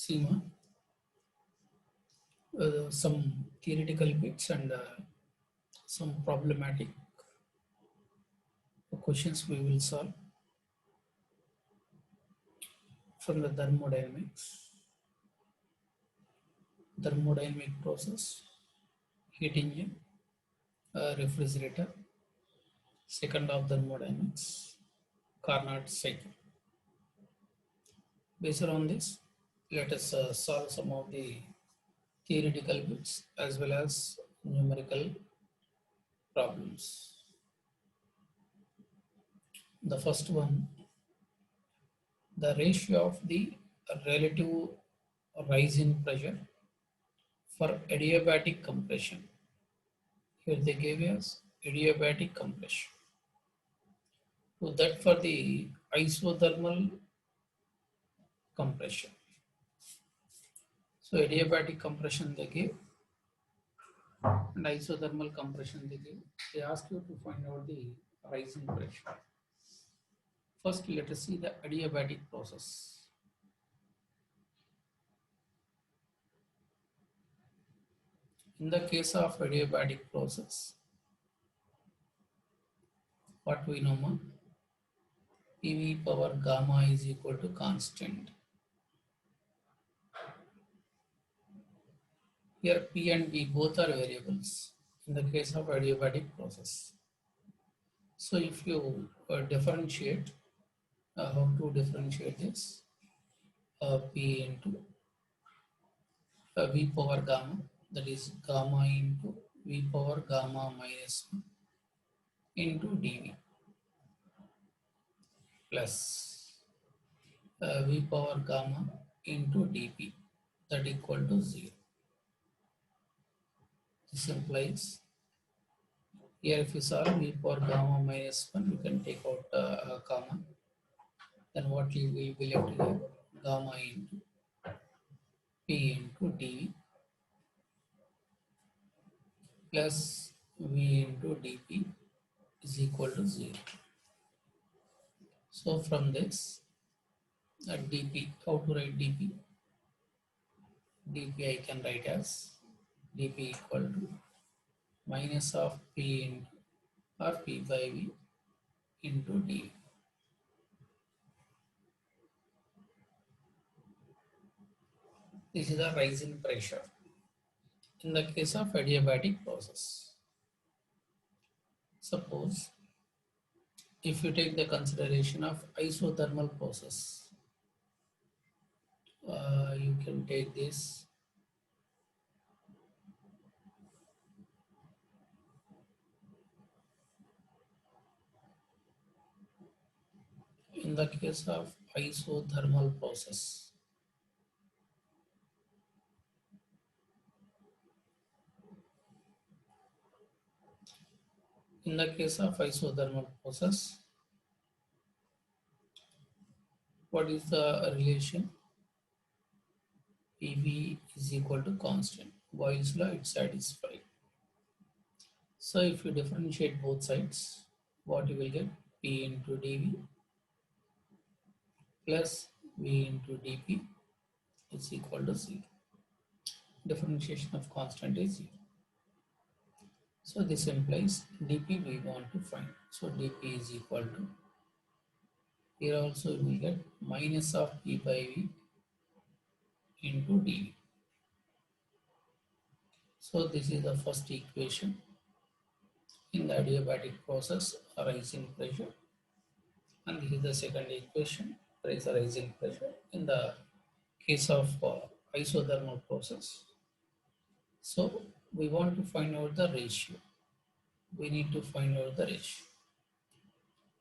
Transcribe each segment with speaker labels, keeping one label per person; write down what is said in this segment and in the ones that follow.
Speaker 1: SEMA, some theoretical bits and some problematic questions we will solve from the thermodynamic process, heat engine, refrigerator, second of thermodynamics, Carnot cycle. Based on this, let us solve some of the theoretical bits as well as numerical problems. The first one, the ratio of the relative rise in pressure for adiabatic compression. Here they gave us adiabatic compression. So that for the isothermal compression. So adiabatic compression they gave and isothermal compression they gave. They ask you to find out the rising pressure. First, let us see the adiabatic process. In the case of adiabatic process, what we know, PV power gamma is equal to constant. Here P and V both are variables in the case of adiabatic process. So if you differentiate, how to differentiate this? P into V power gamma, that is gamma into V power gamma minus 1 into dV plus V power gamma into dP, that equal to 0. This implies here if you solve V power gamma minus 1, you can take out gamma. Then what you will be left here? Gamma into P into dV plus V into dP is equal to 0. So from this, dP, how to write dP? dP I can write as dP equal to minus of P into or P by V into dV. This is the rising pressure in the case of adiabatic process. Suppose if you take the consideration of isothermal process, you can take this in the case of isothermal process. In the case of isothermal process, what is the relation? PV is equal to constant. Boyle's law, it's satisfied. So if you differentiate both sides, what you will get? P into dV plus V into dP is equal to 0. Differentiation of constant is 0. So this implies dP we want to find. So dP is equal to, here also we will get minus of P by V into dV. So this is the first equation in the adiabatic process, rising pressure, and this is the second equation, there is a rising pressure in the case of isothermal process. So we want to find out the ratio. We need to find out the ratio.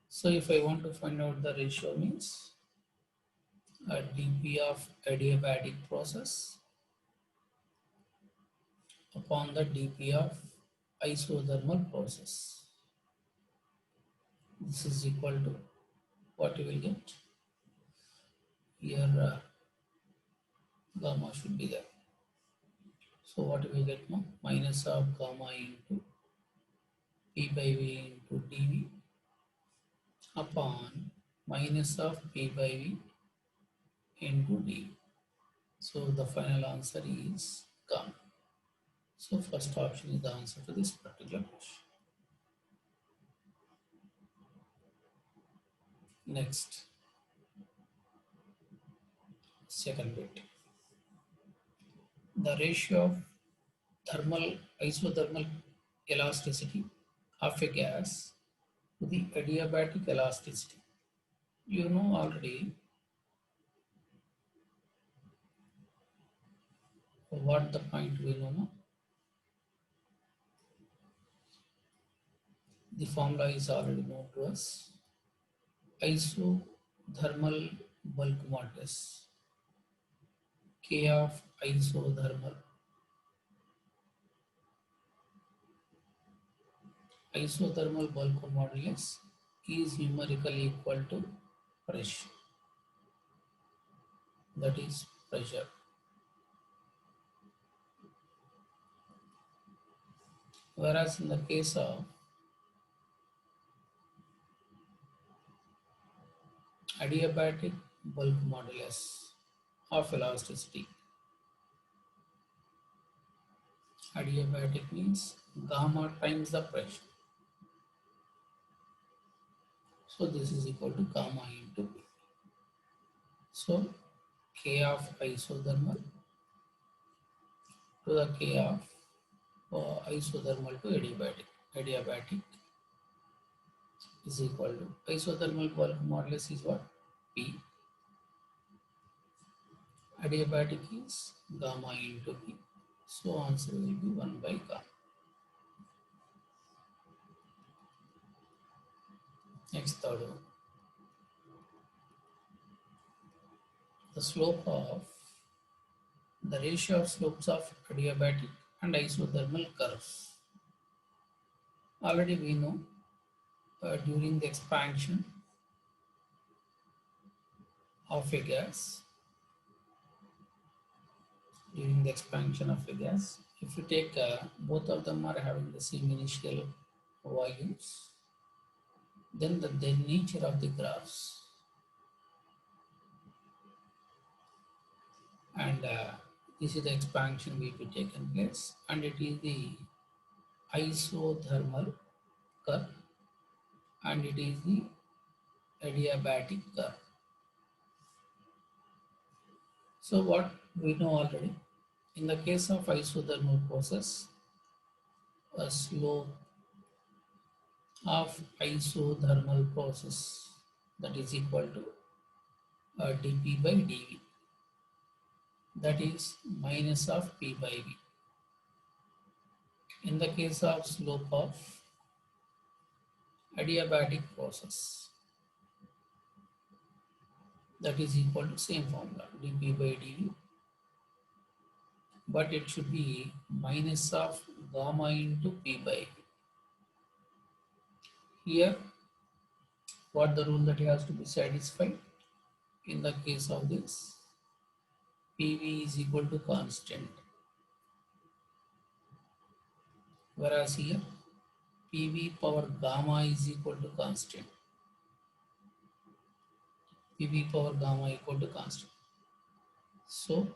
Speaker 1: So if I want to find out the ratio means dP of adiabatic process upon the dP of isothermal process. This is equal to what you will get. Here gamma should be there. So what we get now? Minus of gamma into P by V into dV upon minus of P by V into dV. So the final answer is gamma. So first option is the answer to this particular question. Next, second bit. The ratio of thermal isothermal elasticity of a gas to the adiabatic elasticity. You know already what the point we know. No? The formula is already known to us. Isothermal bulk modulus. K of isothermal bulk modulus is numerically equal to pressure. That is pressure. Whereas in the case of adiabatic bulk modulus of elasticity, adiabatic means gamma times the pressure. So this is equal to gamma into P. So K of isothermal to the K of isothermal to adiabatic. Adiabatic is equal to isothermal bulk modulus is what? P. Adiabatic is gamma into P. So answer will be 1 by gamma. Next third one. The slope of the ratio of slopes of adiabatic and isothermal curves. Already we know during the expansion of a gas, if you take both of them are having the same initial volumes, then the nature of the graphs and this is the expansion will be taken place and it is the isothermal curve and it is the adiabatic curve. So what we know already, in the case of isothermal process, a slope of isothermal process that is equal to dP by dV, that is minus of P by V. In the case of slope of adiabatic process, that is equal to same formula dP by dV, but it should be minus of gamma into P by V. Here, what the rule that has to be satisfied in the case of this, PV is equal to constant, whereas here PV power gamma is equal to constant. PV power gamma equal to constant. So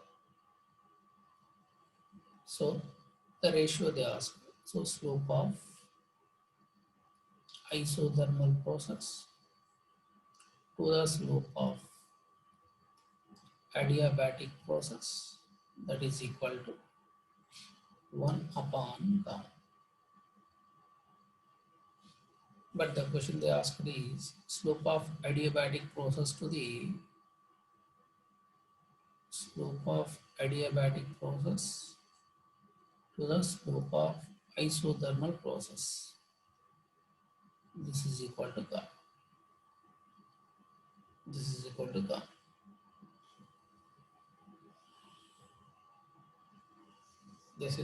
Speaker 1: the ratio they ask. So slope of isothermal process to the slope of adiabatic process, that is equal to 1 upon gamma. But the question they asked is slope of adiabatic process to the slope of adiabatic process to the slope of isothermal process. This is equal to gamma. This is equal to gamma. These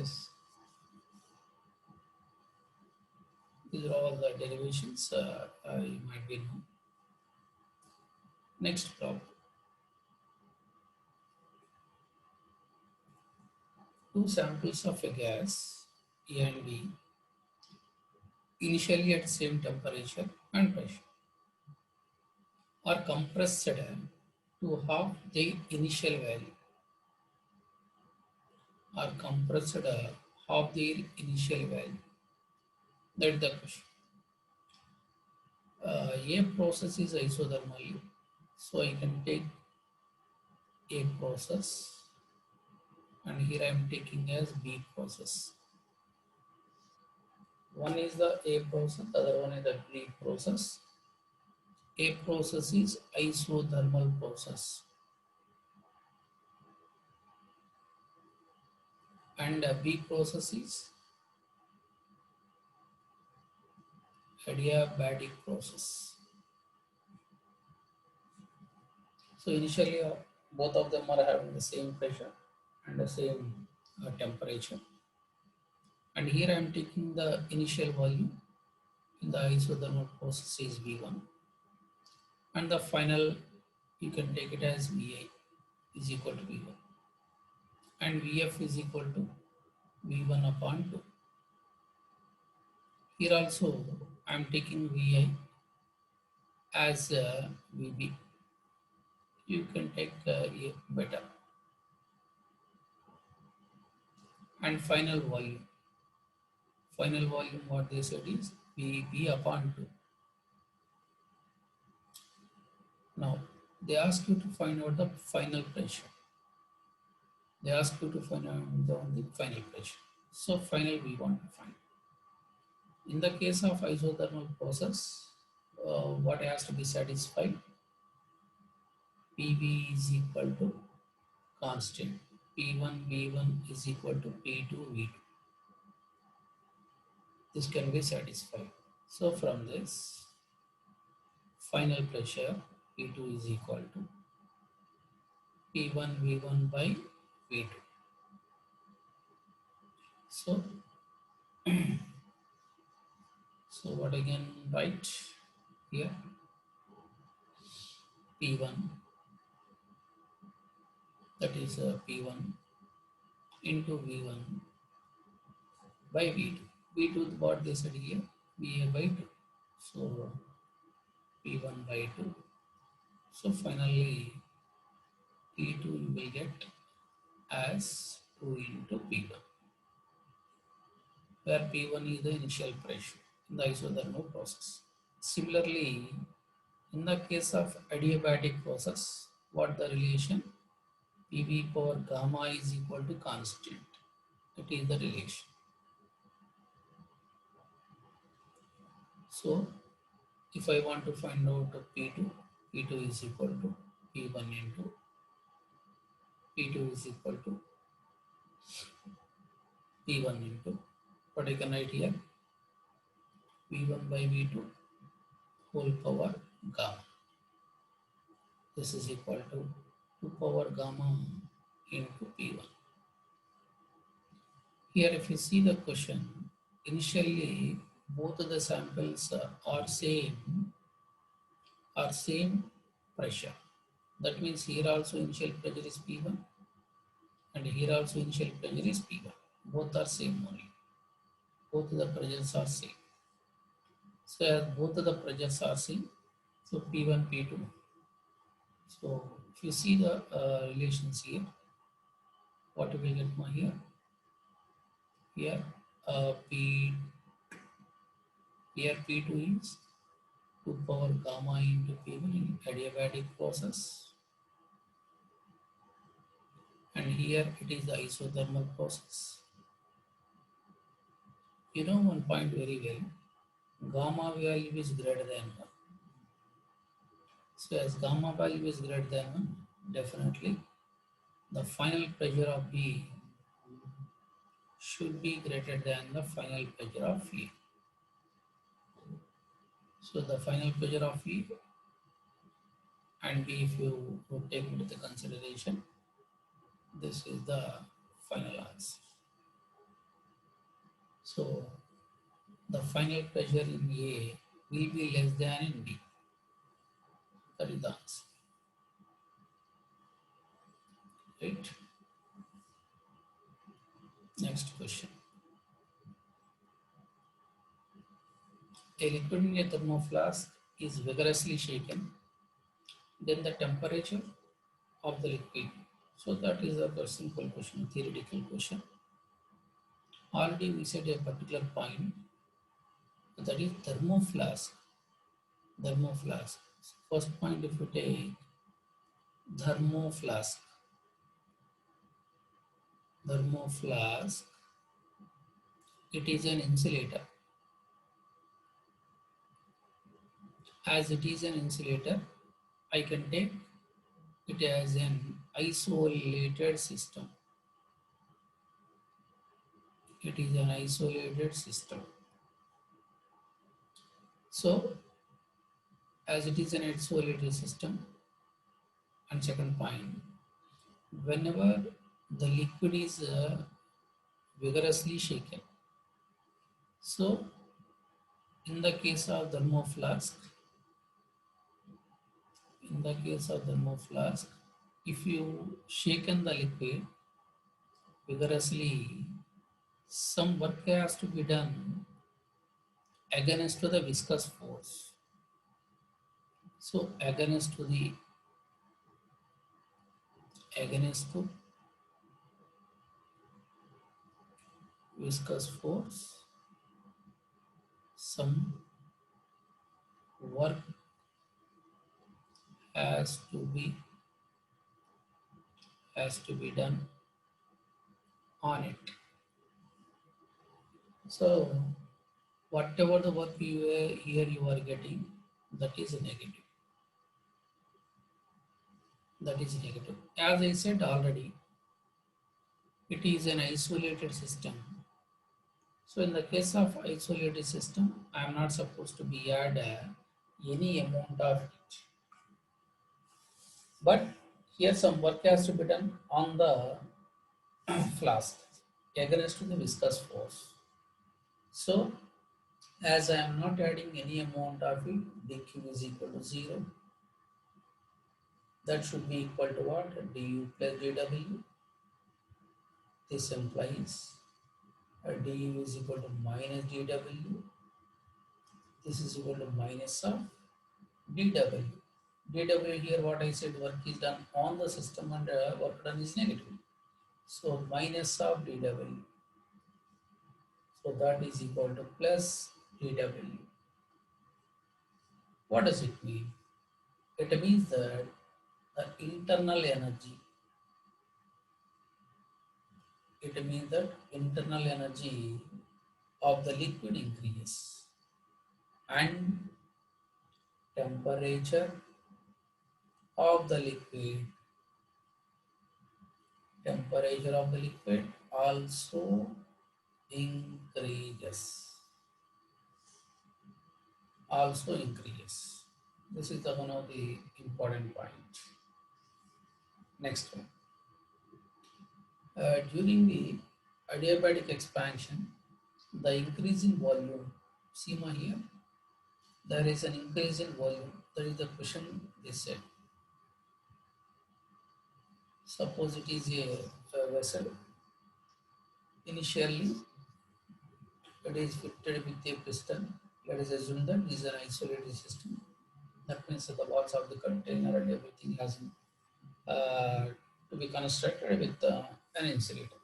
Speaker 1: are all the derivations you might be know. Next problem. Two samples of a gas A and B initially at same temperature and pressure are compressed to half their initial value are compressed half their initial value. That's the question. A process is isothermal, so I can take A process, and here I am taking as B process. One is the A process, the other one is the B process. A process is isothermal process, and B process is adiabatic process. So initially, both of them are having the same pressure and the same temperature. And here I am taking the initial value in the isothermal process is V1, and the final you can take it as Vi is equal to V1, and Vf is equal to V1 upon 2. Here also I am taking Vi as Vb. You can take a better, and final volume. Final volume, what they said is Vb upon 2. Now they ask you to find out the final pressure. They ask you to find out the final pressure. So final we want to find. In the case of isothermal process, what has to be satisfied? PV is equal to constant. P1 V1 is equal to P2 V2. This can be satisfied. So from this, final pressure P2 is equal to P1 V1 by V2. So, so what I can write here? P1, that is P1 into V1 by V2. V2 what they said here, Va by 2. So P1 by 2. So finally P2 you will get as 2 into P1, where P1 is the initial pressure in the isothermal process. Similarly, in the case of adiabatic process, what the relation? PV power gamma is equal to constant. That is the relation. So if I want to find out P2, P2 is equal to P1 into P2 is equal to P1 into what I can write here, V1 by V2 whole power gamma. This is equal to 2 power gamma into P1. Here if you see the question, initially both of the samples are same pressure. That means here also initial pressure is P1 and here also initial pressure is P1. Both are same only. Both of the pressures are same. So as both of the pressures are same, so P1, P2. So if you see the relations here, what you will get here? Here P here P2 is 2 power gamma into P1 in adiabatic process, and here it is the isothermal process. You know one point very well, gamma value is greater than 1. So as gamma value is greater than 1, definitely the final pressure of B should be greater than the final pressure of A. So the final pressure of E and B, if you take into the consideration, this is the final answer. So the final pressure in A will be less than in B. That is the answer. Right? Next question. A liquid in a thermoflask is vigorously shaken. Then the temperature of the liquid So that is a simple question, theoretical question. Already we said a particular point, that is thermoflask. Thermoflask. First point, if you take thermoflask, thermoflask, it is an insulator. As it is an insulator, I can take it as an isolated system. It is an isolated system. So, as it is an isolated system, and second point, whenever the liquid is vigorously shaken. So, in the case of thermoflask, if you shaken the liquid vigorously, some work has to be done against to the viscous force. So against to viscous force, some work has to be done on it. So whatever the work you are getting, that is negative. That is negative. As I said already, it is an isolated system. So in the case of isolated system, I am not supposed to be add any amount of it. But here some work has to be done on the flask against to the viscous force. So as I am not adding any amount of it, dq is equal to 0. That should be equal to what? du plus dw. This implies du is equal to minus dw. This is equal to minus of dw. dw here, what I said, work is done on the system and work done is negative. So minus of dw. So that is equal to plus dw. What does it mean? It means that the internal energy, of the liquid increases and temperature of the liquid also increases. This is the one of the important point. Next one. During the adiabatic expansion, the increase in volume, see my here, there is an increase in volume. That is the question they said. Suppose it is a vessel. Initially, it is fitted with a piston. Let us assume that this is an isolated system. That means that the walls of the container and everything has to be constructed with an insulator.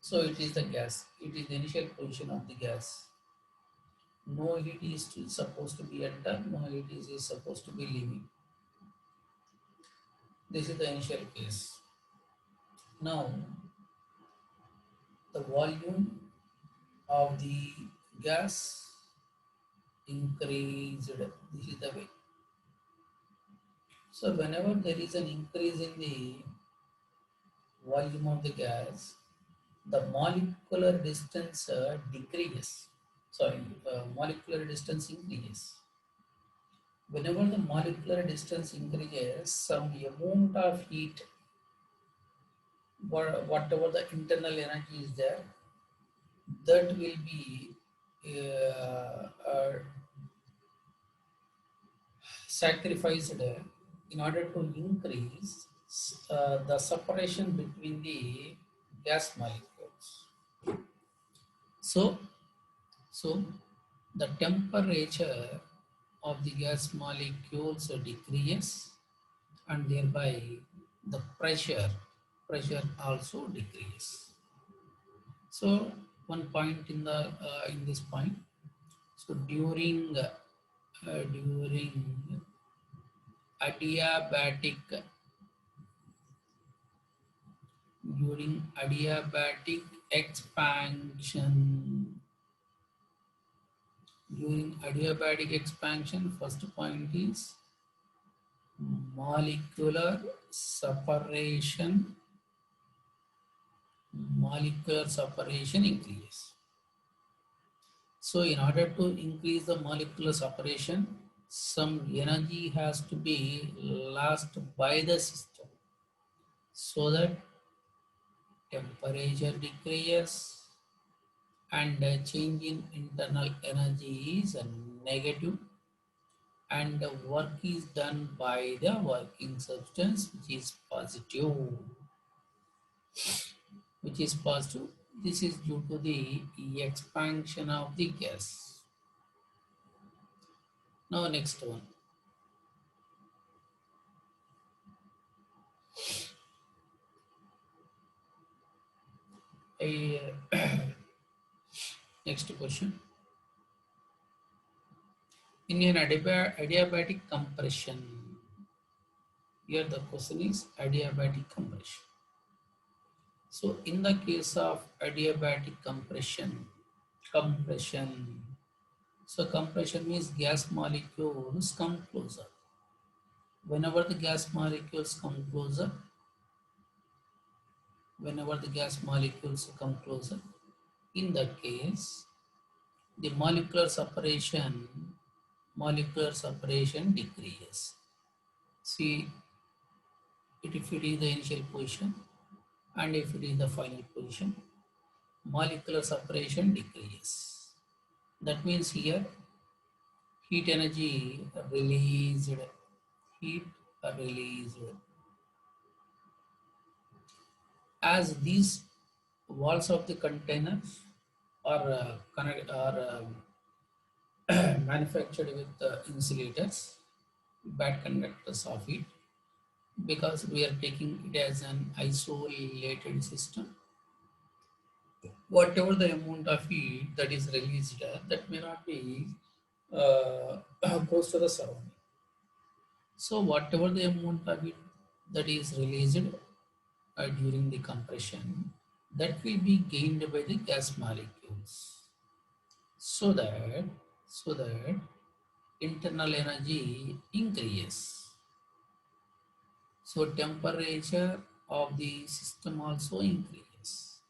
Speaker 1: So it is the gas. It is the initial position of the gas. No heat is supposed to be enter. No heat is supposed to be leaving. This is the initial case. Now the volume of the gas increased. This is the way. So whenever there is an increase in the volume of the gas, the molecular distance decreases. Sorry, molecular distance increases. Whenever the molecular distance increases, some amount of heat, whatever the internal energy is there, that will be sacrificed in order to increase the separation between the gas molecules. So, so the temperature of the gas molecules decreases, and thereby the pressure also decreases. So one point in this point. So during adiabatic adiabatic expansion first point is molecular separation increases. So in order to increase the molecular separation, some energy has to be lost by the system so that temperature decreases and the change in internal energy is a negative, and the work is done by the working substance which is positive. This is due to the expansion of the gas. Now next one. A Next question. In an adiabatic compression, here the question is adiabatic compression. So in the case of adiabatic compression, so compression means gas molecules come closer. Whenever the gas molecules come closer, in that case, the molecular separation decreases. See, if it is the initial position and if it is the final position, molecular separation decreases. That means here heat energy released, heat released, as these walls of the containers are manufactured with insulators, bad conductors of heat, because we are taking it as an isolated system. Whatever the amount of heat that is released, that may not be goes to the surrounding. So whatever the amount of heat that is released during the compression, that will be gained by the gas molecules, so that internal energy increases. So temperature of the system also increases.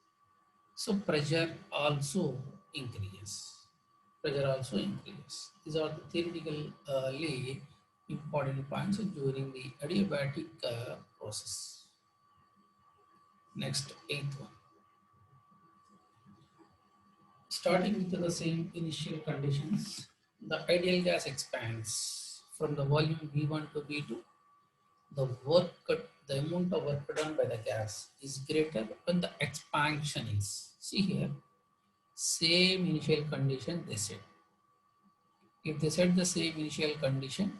Speaker 1: So pressure also increases. These are the theoretically important points during the adiabatic process. Next, eighth one. Starting with the same initial conditions, the ideal gas expands from the volume V1 to V2. The amount of work done by the gas is greater when the expansion is. See here, same initial condition they said. If they set the same initial condition,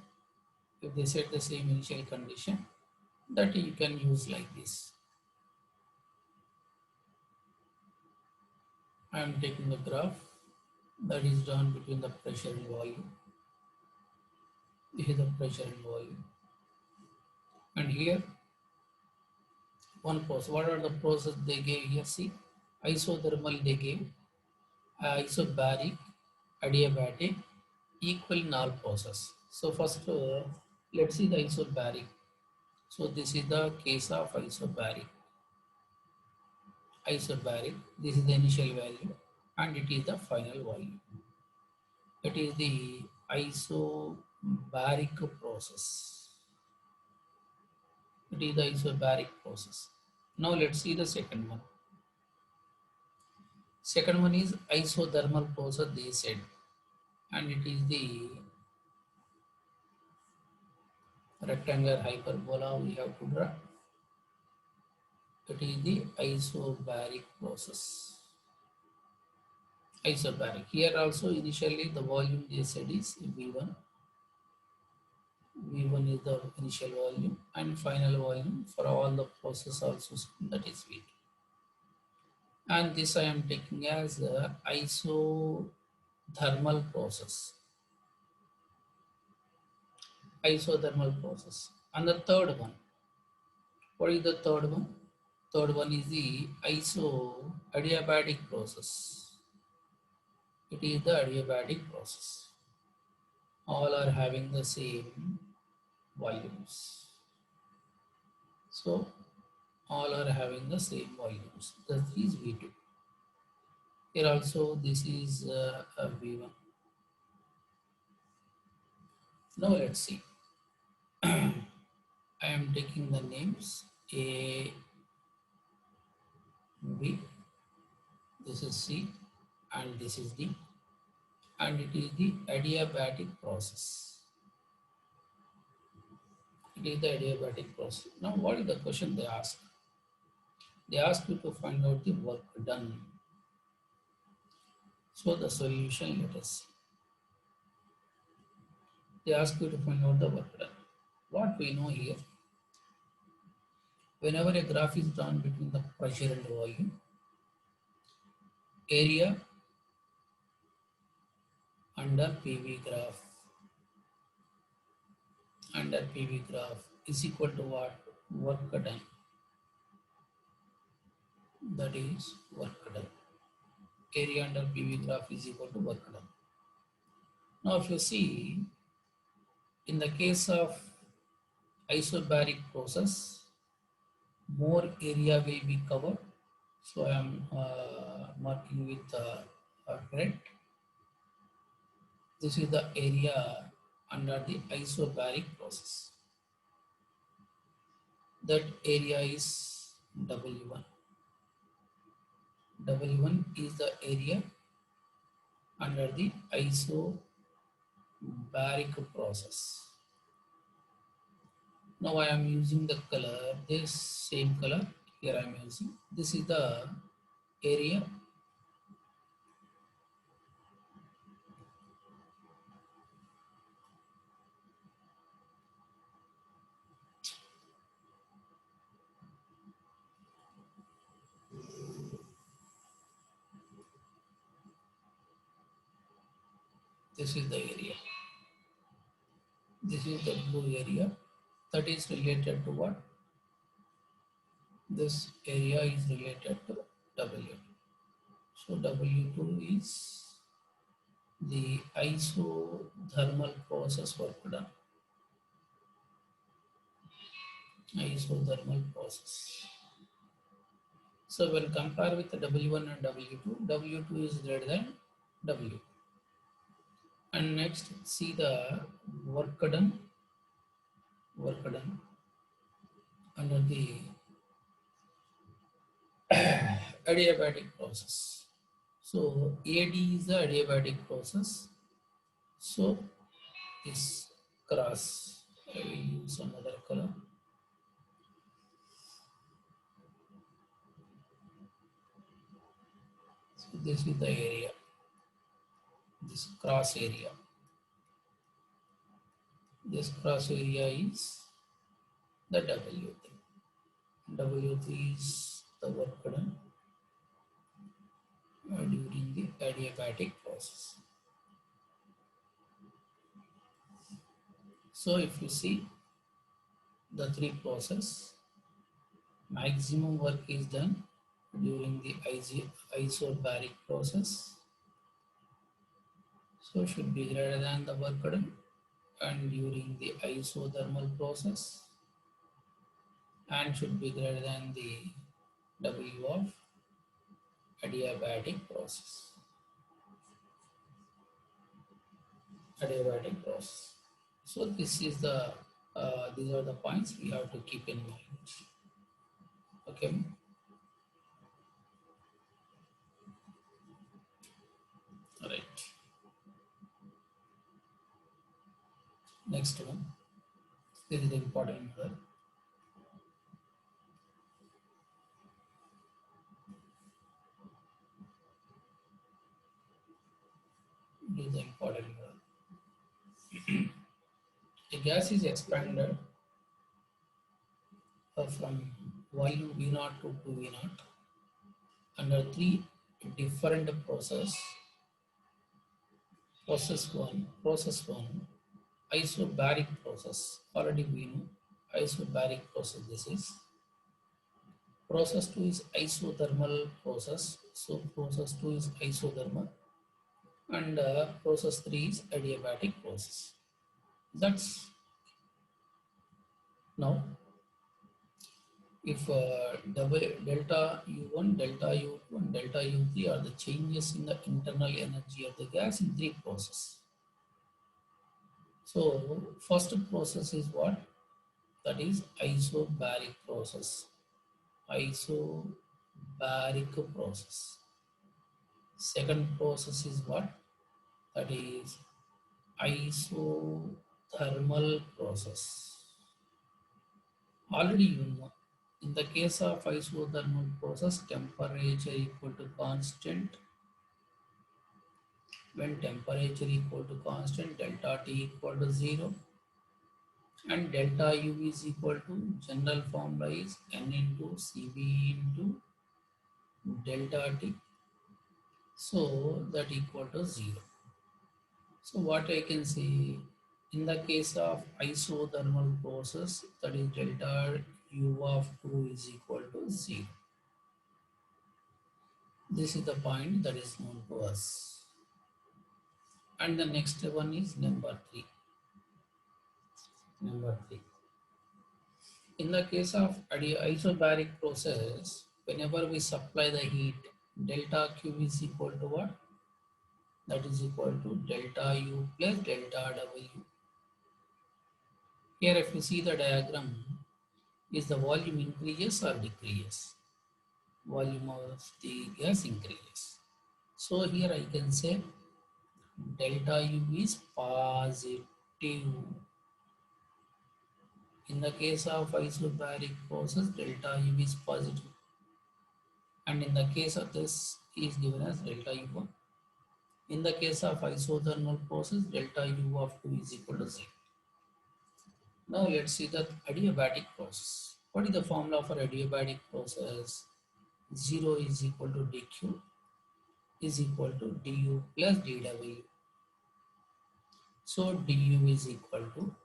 Speaker 1: that you can use like this. I am taking the graph that is done between the pressure and volume. This is the pressure and volume. And here, one process. What are the process they gave here? See, isothermal they gave, isobaric, adiabatic, equal in all process. So first, let's see the isobaric. So this is the case of isobaric. This is the initial value and it is the final value. It is the isobaric process. Now let's see the second one. Second one is isothermal process they said, and it is the rectangular hyperbola we have to draw. It is the isobaric process. Here also initially the volume they said is V1. V1 is the initial volume and final volume for all the process also, that is V2. And this I am taking as a isothermal process. Isothermal process. And the third one, what is the third one? Third one is the adiabatic process. It is the adiabatic process. All are having the same volumes. So all are having the same volumes. That is V2. Here also this is a V1. Now let's see. I am taking the names A, B, this is C, and this is D, and it is the adiabatic process. It is the adiabatic process. Now, what is the question they ask? They ask you to find out the work done. So, the solution, let us see. They ask you to find out the work done. What we know here, whenever a graph is drawn between the pressure and volume, area under PV graph is equal to what? Work done. That is work done. Area under PV graph is equal to work done. Now, if you see, in the case of isobaric process, more area will be covered. So I am marking with red. This is the area under the isobaric process. That area is W1. W1 is the area under the isobaric process. Now I am using the color, this same color here I am using. This is the area. This is the area. This is the blue area that is related to what? This area is related to W. So W2 is the isothermal process work done. Isothermal process. So when compare with the W1 and W2, W2 is greater than W. And next see the work done under the adiabatic process. So AD is the adiabatic process. So this cross, I will use another color. So this is the area, this cross area. This cross area is the W3. W3 is the work done during the adiabatic process. So if you see the three process, maximum work is done during the isobaric process. So should be greater than the work done, and during the isothermal process, and should be greater than the W of adiabatic process. Adiabatic process. So this is the these are the points we have to keep in mind. Okay. All right. Next one. This is the important one. This is the important one. gas is expanded from volume V naught to V naught under three different process. Process one, isobaric process. Already we know isobaric process. This is process two is isothermal process. So process two is isothermal, and process three is adiabatic process. That's now if delta U1, delta U2, and delta U3 are the changes in the internal energy of the gas in three processes. So first process is what? That is isobaric process. Isobaric process. Second process is what? That is isothermal process. Already you know, in the case of isothermal process, temperature equal to constant. When temperature equal to constant, delta T equal to 0, and delta U is equal to, general formula is N into Cv into delta T. So that equal to 0. So what I can say, in the case of isothermal process, that is delta U of 2 is equal to 0. This is the point that is known to us. And the next one is number 3. Number 3. In the case of isobaric process, whenever we supply the heat, delta Q is equal to what? That is equal to delta U plus delta W. Here if you see the diagram, is the volume increases or decreases? Volume of the gas increases. So here I can say delta U is positive. In the case of isobaric process, delta U is positive. And in the case of this is given as delta U1. In the case of isothermal process, delta U of 2 is equal to 0. Now let's see the adiabatic process. What is the formula for adiabatic process? 0 is equal to dq is equal to du plus dw. So du is equal to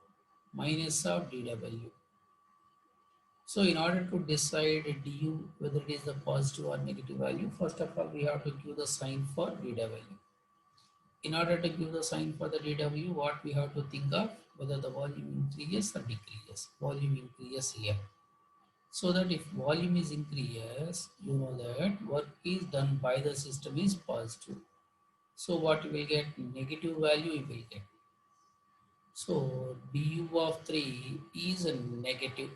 Speaker 1: minus of dw. So in order to decide du whether it is the positive or negative value, first of all we have to give the sign for dw. In order to give the sign for the dw, what we have to think of, whether the volume increases or decreases. Volume increases here. So that if volume is increases, you know that work is done by the system is positive. So what you will get? Negative value you will get. So du of 3 is a negative.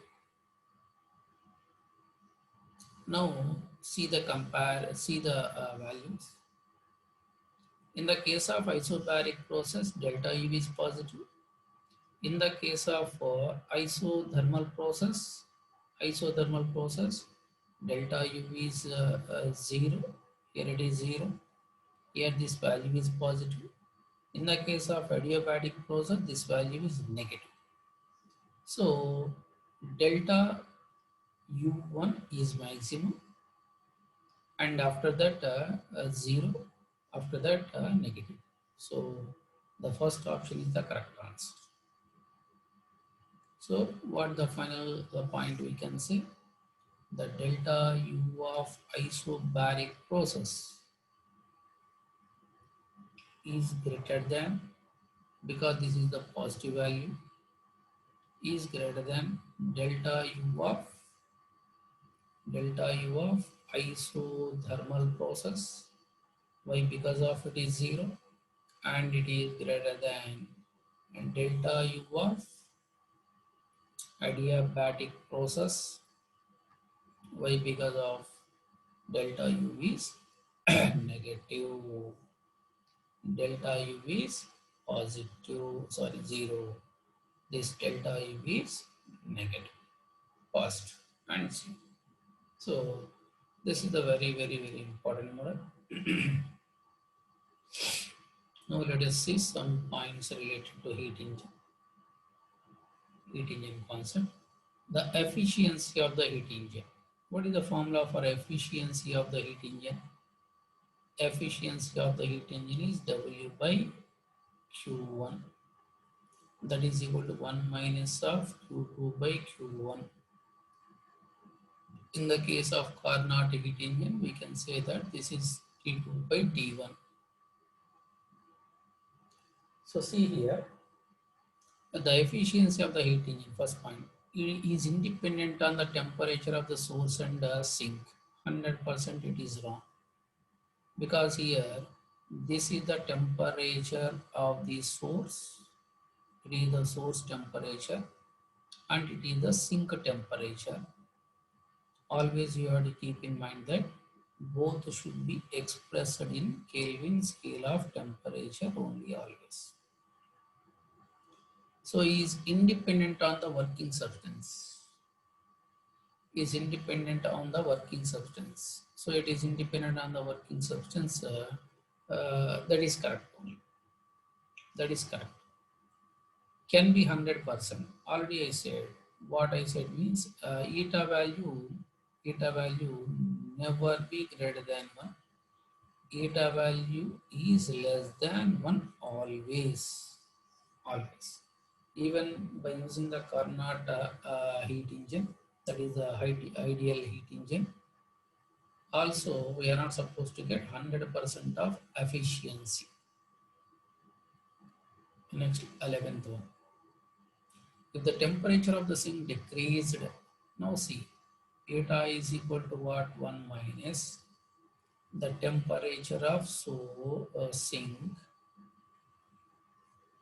Speaker 1: Now see the values. In the case of isobaric process, delta U is positive. In the case of isothermal process, delta U is 0. Here it is 0. Here this value is positive. In the case of adiabatic process, this value is negative. So delta U1 is maximum, and after that 0, after that negative. So the first option is the correct answer. So what the final point we can say, the delta U of isobaric process is greater than, because this is the positive value, is greater than delta U of isothermal process. Why? Because of it is 0, and it is greater than delta U of adiabatic process. Why? Because of delta U is negative. Delta U is positive, sorry, 0. This delta U is negative, positive, and 0. So this is the very important model. Now let us see some points related to heat engine. heat engine concept. The efficiency of the heat engine. What is the formula for efficiency of the heat engine? Efficiency of the heat engine is W by Q1, that is equal to 1 minus of Q2 by Q1. In the case of Carnot heat engine, we can say that this is T2 by T1. So see here, the efficiency of the heat engine, first point, it is independent on the temperature of the source and sink. 100% it is wrong, because here this is the temperature of the source, it is the source temperature, and it is the sink temperature. Always you have to keep in mind that both should be expressed in Kelvin scale of temperature only, always. So he is independent on the working substance. Is independent on the working substance. So it is independent on the working substance. That is correct only. That is correct. Can be 100%. Already I said. What I said means eta value never be greater than 1. Eta value is less than 1 always. Always. Even by using the Carnot heat engine, that is the ideal heat engine, also we are not supposed to get 100% of efficiency. Next, 11th one. If the temperature of the sink decreased, now see, eta is equal to what? 1 minus the temperature of sink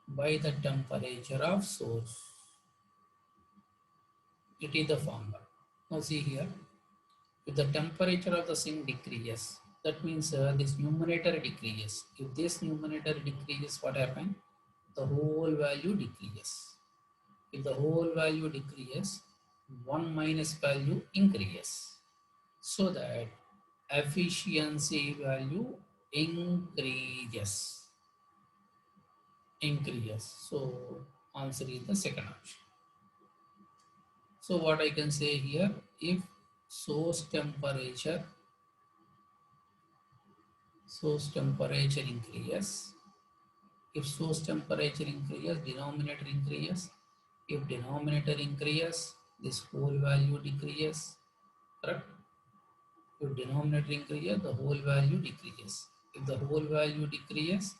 Speaker 1: by the temperature of source. It is the formula. Now see here, if the temperature of the sink decreases, that means this numerator decreases. If this numerator decreases, what happens? The whole value decreases. If the whole value decreases, 1 minus value increases. So that efficiency value increases. So answer is the second option. So what I can say here, if source temperature increases, if source temperature increases, denominator increases. If denominator increases, this whole value decreases. Correct? If denominator increases, the whole value decreases. If the whole value decreases,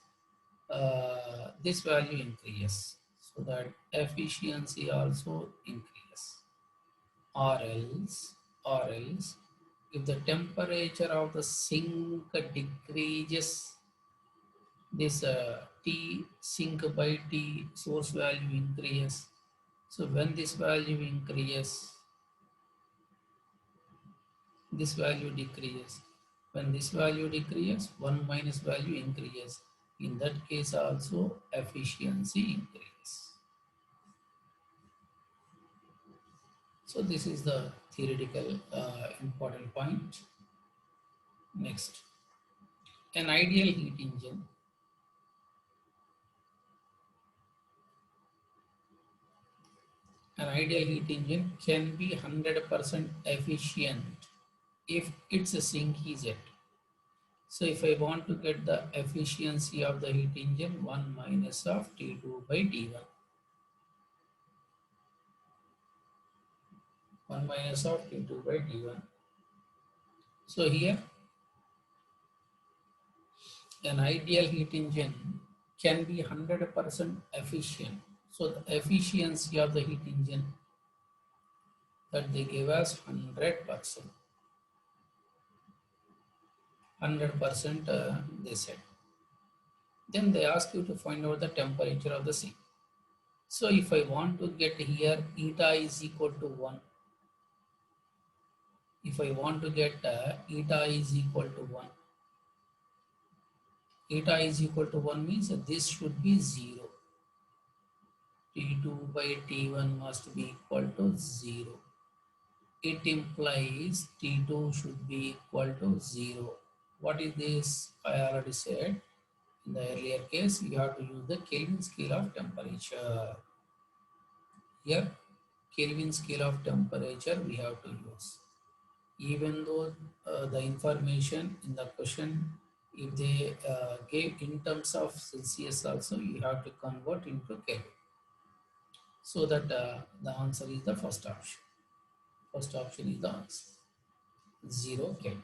Speaker 1: this value increases. So that efficiency also increases. Or else, if the temperature of the sink decreases, this T sink by T source value increases. So when this value increases, this value decreases. When this value decreases, 1 minus value increases. In that case also efficiency increases. So this is the theoretical important point. Next, an ideal heat engine. An ideal heat engine can be 100% efficient if its sink is at. So if I want to get the efficiency of the heat engine, 1 minus of T2 by T1. 1 minus of T2 by T1. So here, an ideal heat engine can be 100% efficient. So the efficiency of the heat engine that they give us 100%. 100% they said. Then they ask you to find out the temperature of the sink. So if I want to get here eta is equal to 1, if I want to get eta is equal to 1, eta is equal to 1 means this should be 0. T2 by T1 must be equal to 0. It implies T2 should be equal to 0. What is this? I already said in the earlier case, you have to use the Kelvin scale of temperature. Here, Kelvin scale of temperature we have to use. Even though the information in the question, if they gave in terms of Celsius also, you have to convert into Kelvin. So that the answer is the first option. First option is the answer. 0 Kelvin.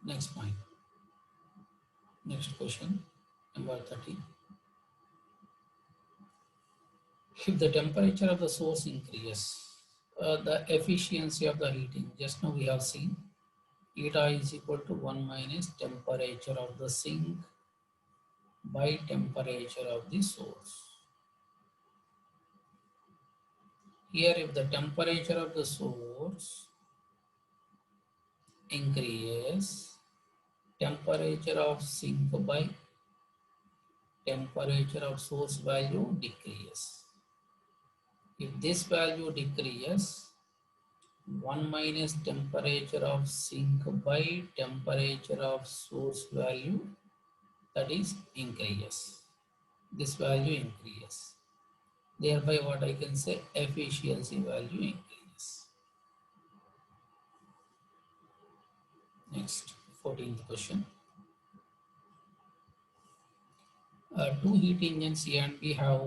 Speaker 1: Next point. Next question, number 30. If the temperature of the source increases, the efficiency of the heating, just now we have seen, eta is equal to 1 minus temperature of the sink by temperature of the source. Here, if the temperature of the source increases, temperature of sink by temperature of source value decreases. If this value decreases, 1 minus temperature of sink by temperature of source value, that is increases. This value increases. Thereby what I can say, efficiency value increases. Next, 14th question. Two heat engines A and B have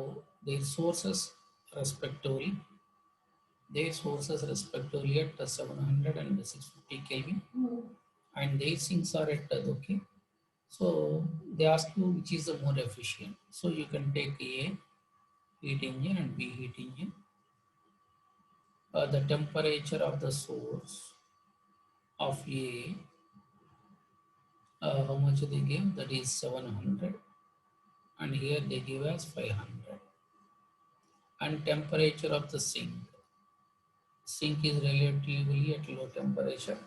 Speaker 1: their sources respectively. Their sources respectively at 700 and 650 Kelvin, and their sinks are at okay. So they ask you which is the more efficient. So you can take A heat engine and B heat engine. The temperature of the source of A, how much they give? That is 700, and here they give as 500. And temperature of the sink. Sink is relatively at low temperature,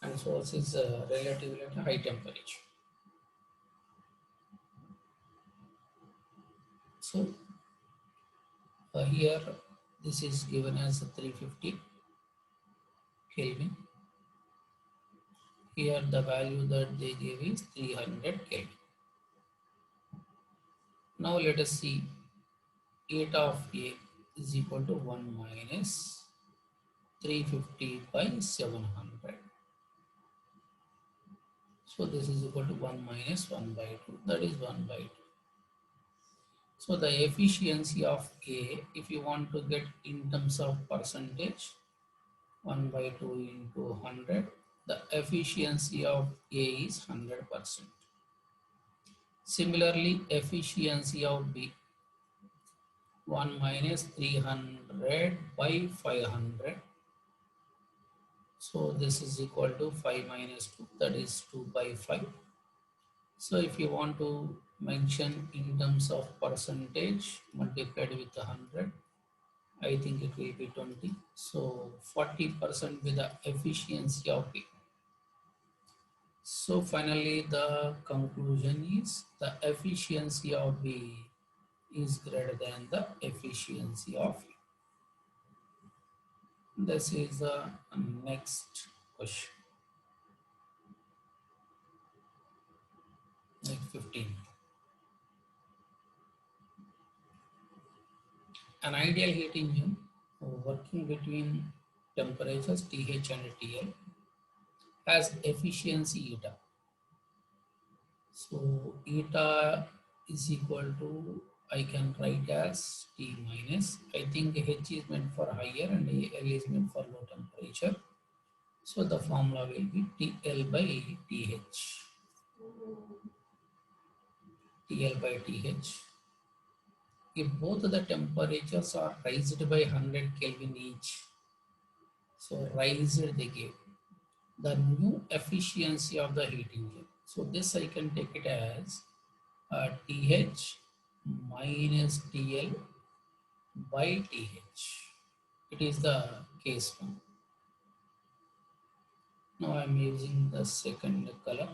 Speaker 1: and source is relatively at high temperature. So here this is given as 350 Kelvin. Here the value that they give is 300 Kelvin. Now let us see eta of A is equal to 1 minus 350 by 700. So this is equal to 1 minus 1 by 2. That is 1 by 2. So the efficiency of A, if you want to get in terms of percentage, 1 by 2 into 100, the efficiency of A is 100%. Similarly, efficiency of B, 1 minus 300 by 500. So this is equal to 5 minus 2, that is 2 by 5. So if you want to mention in terms of percentage multiplied with 100, I think it will be 20. So 40% with the efficiency of B. So finally the conclusion is the efficiency of B is greater than the efficiency of A. This is the next question. Next 15. An ideal heat engine working between temperatures TH and TL has efficiency eta. So eta is equal to, I can write as T minus, I think H is meant for higher and L is meant for low temperature. So the formula will be TL by TH. TL by TH. If both the temperatures are raised by 100 Kelvin each, so raised they give the new efficiency of the heat engine. So this I can take it as TH minus TL by TH. It is the case one. Now I am using the second color.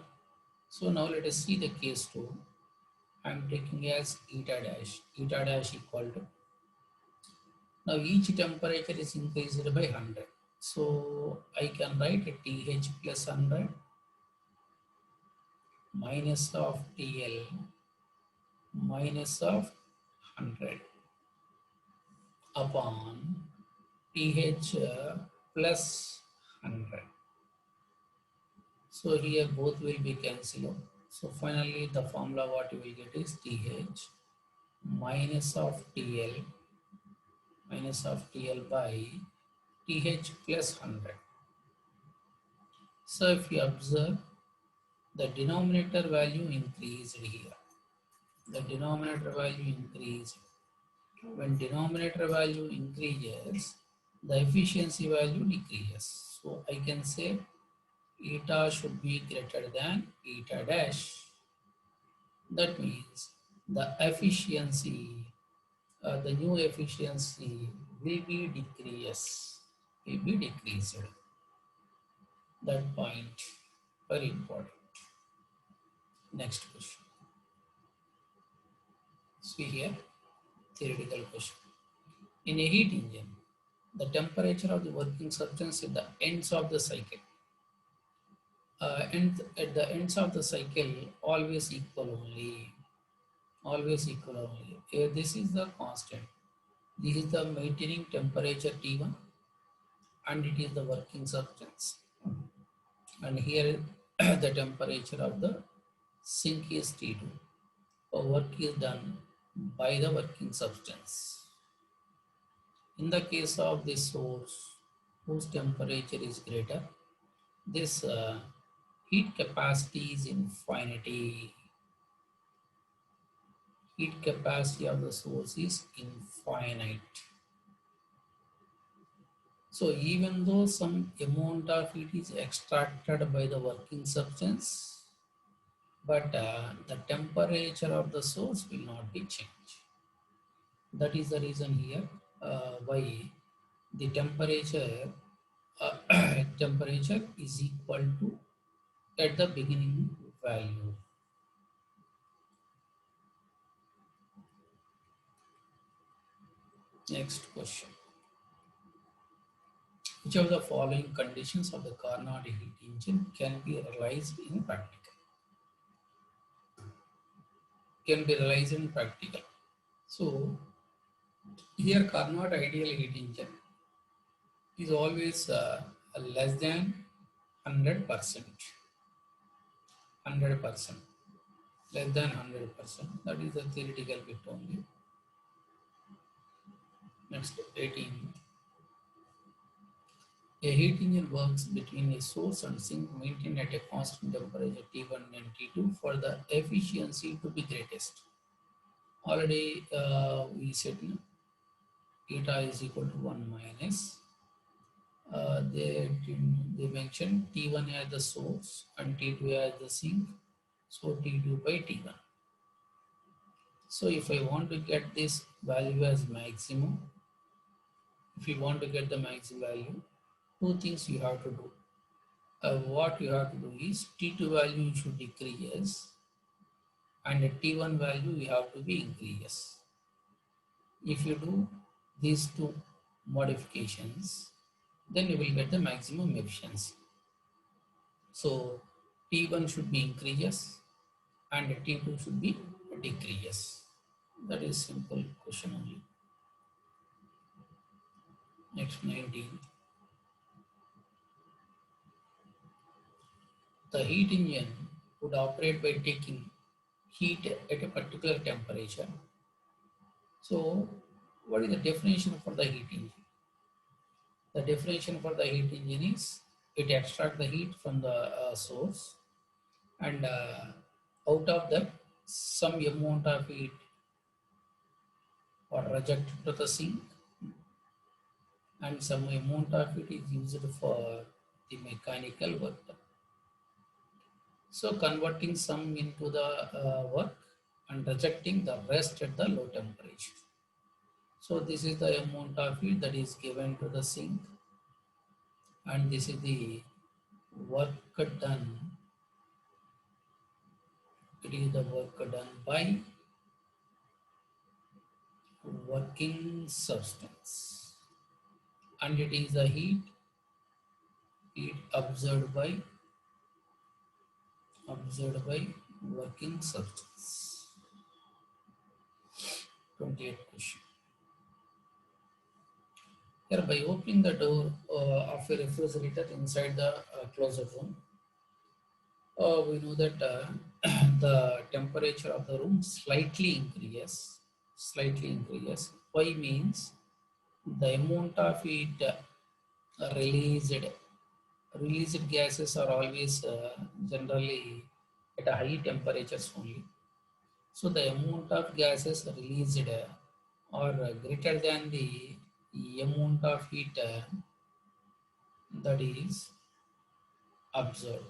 Speaker 1: So now let us see the case 2. I am taking as eta dash equal to. Now each temperature is increased by 100. So I can write TH plus 100 minus of TL minus of 100 upon pH plus 100. So here both will be cancelled. So finally the formula what you will get is TH minus of TL by TH plus 100. So if you observe, the denominator value increased here. The denominator value increased. When denominator value increases, the efficiency value decreases. So I can say eta should be greater than eta dash. That means the efficiency, the new efficiency will be decreased. That point very important. Next question. See here, theoretical question. In a heat engine, the temperature of the working substance at the ends of the cycle, and at the ends of the cycle, always equal only. Always equal only. Here, this is the constant. This is the maintaining temperature T1, and it is the working substance. And here, the temperature of the sink is T2. Work is done by the working substance. In the case of this source, whose temperature is greater, this heat capacity is infinity. Heat capacity of the source is infinite. So even though some amount of heat is extracted by the working substance, but the temperature of the source will not be changed. That is the reason here why the temperature temperature is equal to at the beginning value. Next question. Which of the following conditions of the Carnot heat engine can be realized in practical? Can be realized in practical. So here Carnot ideal heat engine is always less than 100%. 100%. Less than 100%. That is the theoretical bit only. Next, 18. A heat engine works between a source and sink maintained at a constant temperature T1 and T2 for the efficiency to be greatest. Already we said eta is equal to 1 minus. They mentioned T1 as the source and T2 as the sink. So T2 by T1. So if I want to get this value as maximum, if you want to get the maximum value, two things you have to do. What you have to do is T2 value should decrease and the T1 value you have to be increase. If you do these two modifications, then you will get the maximum efficiency. So T1 should be increase and T2 should be decrease. That is simple question only. Next, 19. The heat engine would operate by taking heat at a particular temperature. So what is the definition for the heat engine? The definition for the heat engine is it extracts the heat from the source, and out of that some amount of heat or rejected to the sink, and some amount of it is used for the mechanical work. So converting some into the work and rejecting the rest at the low temperature. So this is the amount of heat that is given to the sink, and this is the work done. It is the work done by working substance, and it is the heat observed by working substance. 28th question. Here, by opening the door of a refrigerator inside the closet room, we know that the temperature of the room slightly increases. Slightly increases. Why means the amount of heat released released gases are always generally at a high temperatures only. So the amount of gases released are greater than the amount of heat that is absorbed.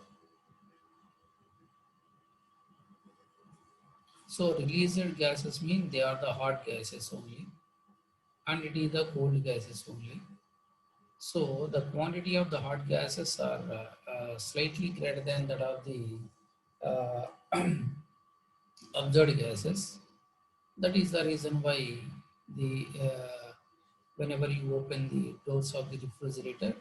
Speaker 1: So released gases mean they are the hot gases only, and it is the cold gases only. So the quantity of the hot gases are slightly greater than that of the uh, absorbed gases. That is the reason why the whenever you open the doors of the refrigerator,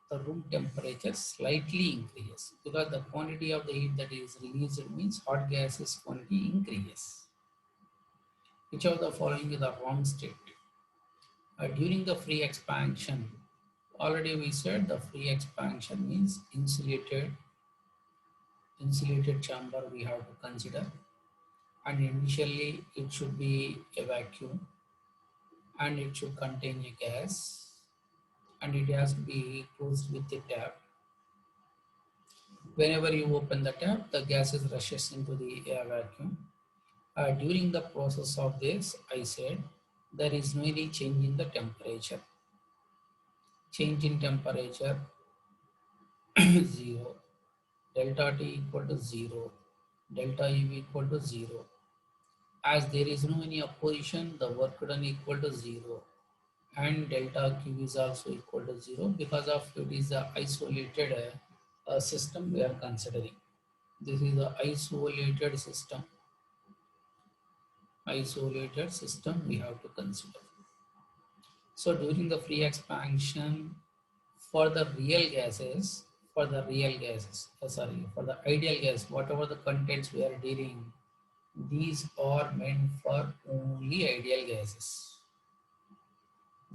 Speaker 1: the room temperature slightly increases because the quantity of the heat that is released means hot gases quantity increases. Which of the following is the wrong state? During the free expansion, already we said the free expansion means insulated chamber we have to consider, and initially it should be a vacuum and it should contain a gas and it has to be closed with the tap. Whenever you open the tap, the gases rushes into the air vacuum. During the process of this, I said there is no any change in the temperature. Change in temperature 0, delta T equal to 0, delta U equal to 0. As there is no any opposition, the work done equal to 0, and delta Q is also equal to 0 because of it is a isolated system we are considering. This is a isolated system we have to consider. So during the free expansion, for the real gases, for the ideal gas, whatever the contents we are dealing, these are meant for only ideal gases.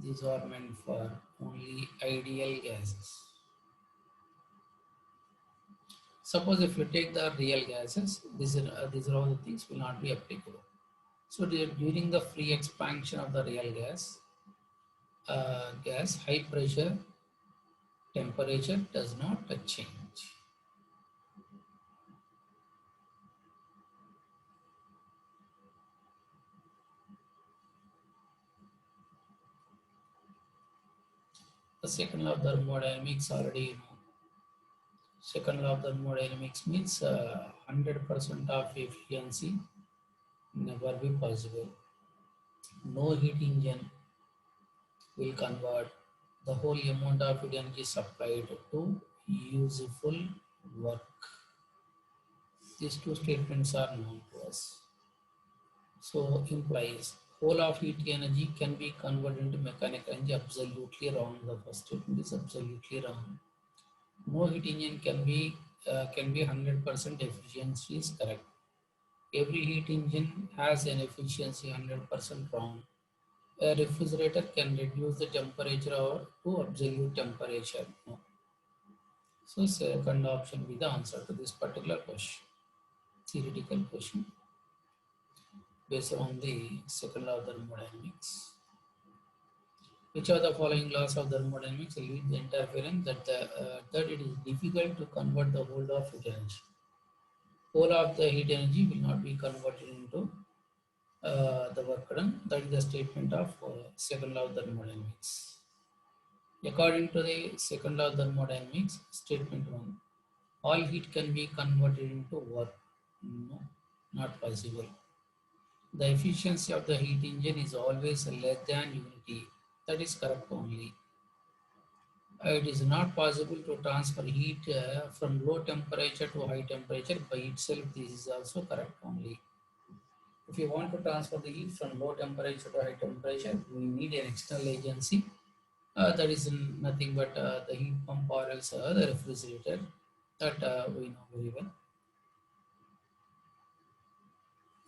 Speaker 1: These are meant for only ideal gases. Suppose if you take the real gases, these are all the things will not be applicable. So during the free expansion of the real gas, high pressure temperature does not change. The second law of thermodynamics already you know. Second law of thermodynamics means 100% of efficiency never be possible. No heat engine will convert the whole amount of energy supplied to useful work. These two statements are known to us. So implies whole of heat energy can be converted into mechanical energy. Absolutely wrong. The first statement is absolutely wrong. No heat engine can be 100% efficiency is correct. Every heat engine has an efficiency 100% wrong. A refrigerator can reduce the temperature to absolute temperature. No. So second option will be the answer to this particular question. Theoretical question based on the second law of thermodynamics. Which of the following laws of thermodynamics lead the interference that it is difficult to convert the whole of heat energy? Whole of the heat energy will not be converted into the work done. That is the statement of second law of thermodynamics. According to the second law of thermodynamics, statement 1, all heat can be converted into work. No, not possible. The efficiency of the heat engine is always less than unity. That is correct only. It is not possible to transfer heat from low temperature to high temperature by itself. This is also correct only. If you want to transfer the heat from low temperature to high temperature, we need an external agency. That is nothing but the heat pump or else the refrigerator that we know very well.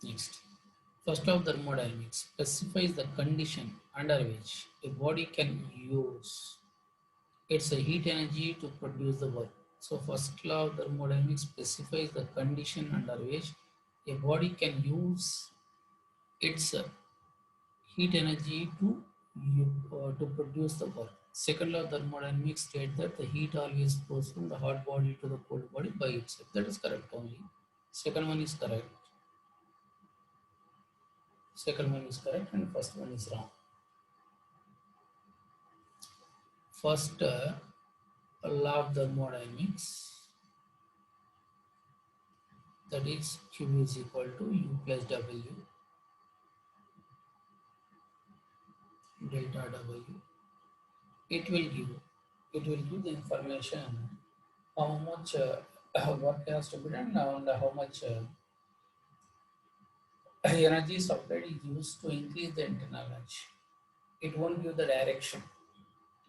Speaker 1: Next. First law of thermodynamics specifies the condition under which a body can use its heat energy to produce the work. So first law of thermodynamics specifies the condition under which a body can use its heat energy to produce the work. Second law of thermodynamics states that the heat always flows from the hot body to the cold body by itself. That is correct only. Second one is correct. Second one is correct and first one is wrong. First law of thermodynamics, that is Q is equal to U plus W delta W. It will give the information how much work has to be done and how much energy supplied is used to increase the internal energy. It won't give the direction.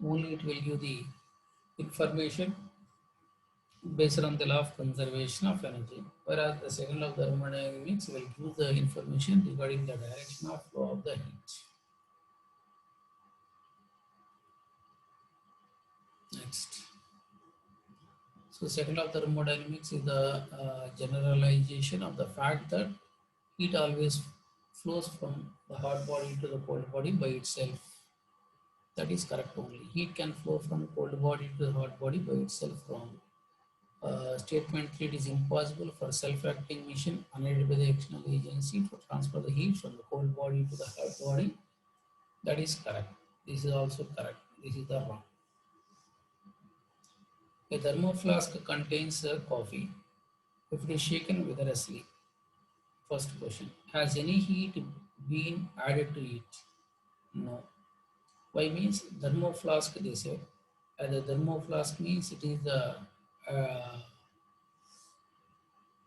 Speaker 1: Only it will give the information based on the law of conservation of energy. Whereas the second law of thermodynamics will give the information regarding the direction of flow of the heat. Next. So second law of thermodynamics is the generalization of the fact that heat always flows from the hot body to the cold body by itself. That is correct only. Heat can flow from cold body to the hot body by itself. From statement 3, it is impossible for self-acting machine unaided by the external agency to transfer the heat from the cold body to the hot body. That is correct. This is also correct. This is the wrong. A thermoflask contains coffee. If it is shaken vigorously, first question, has any heat been added to it? No. Why means thermoflask they said. The thermoflask means it is the uh,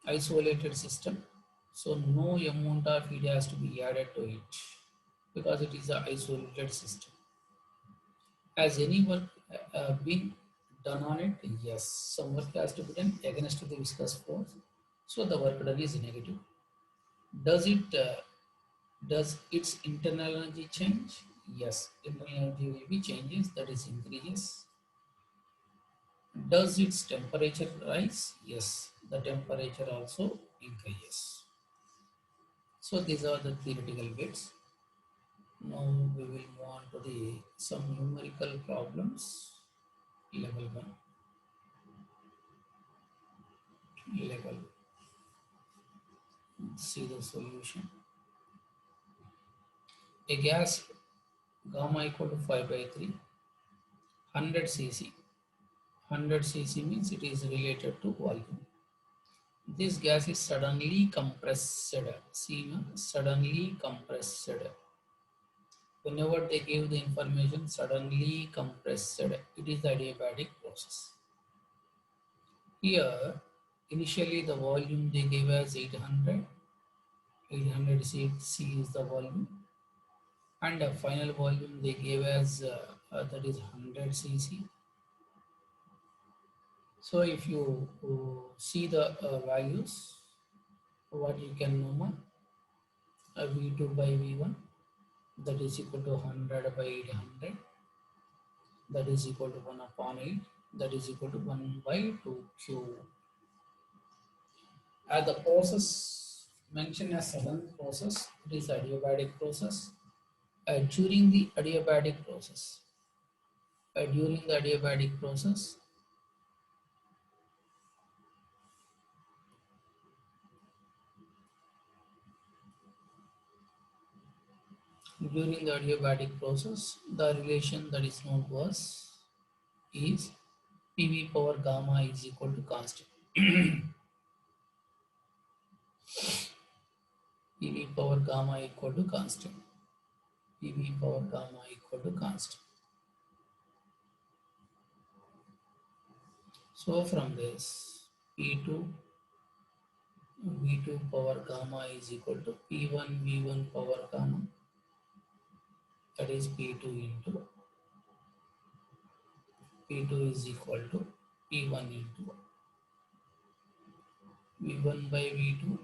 Speaker 1: isolated system. So no amount of heat has to be added to it because it is an isolated system. Has any work been done on it? Yes. Some work has to be done against the viscous force. So the work done is negative. Does it does its internal energy change? Yes, internal energy will be changes, that is increases. Does its temperature rise? Yes, the temperature also increases. So these are the theoretical bits. Now we will move on to the some numerical problems. Level 1. Level. See the solution. A gas gamma equal to 5 by 3, 100 cc. 100 cc means it is related to volume. This gas is suddenly compressed. See, no? Suddenly compressed. Whenever they give the information suddenly compressed, it is the adiabatic process. Here, initially the volume they gave as 800. 800 C is the volume, and the final volume they gave as that is 100 cc. So if you see the values, what you can know, V2 by V1, that is equal to 100 by 800, that is equal to 1 upon 8, that is equal to 1 by 2q. As the process mentioned as sudden process, it is adiabatic process. During the adiabatic process, during the adiabatic process, during the adiabatic process, the relation that is known to us is PV power gamma is equal to constant. PV power gamma equal to constant. PV power gamma equal to constant. So from this, P2 V2 power gamma is equal to P1 V1 power gamma, that is P2 into P2 is equal to P1 into V1 by V2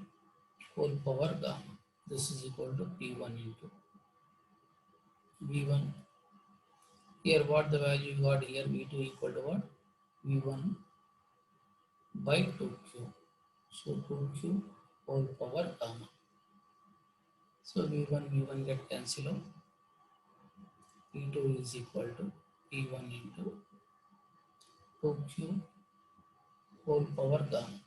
Speaker 1: whole power gamma. This is equal to P1 into V1. Here what the value you got here, V2 equal to what? V1 by 2Q. So 2Q whole power gamma. So V1 get cancelled. P2 is equal to P1 into 2Q whole power gamma.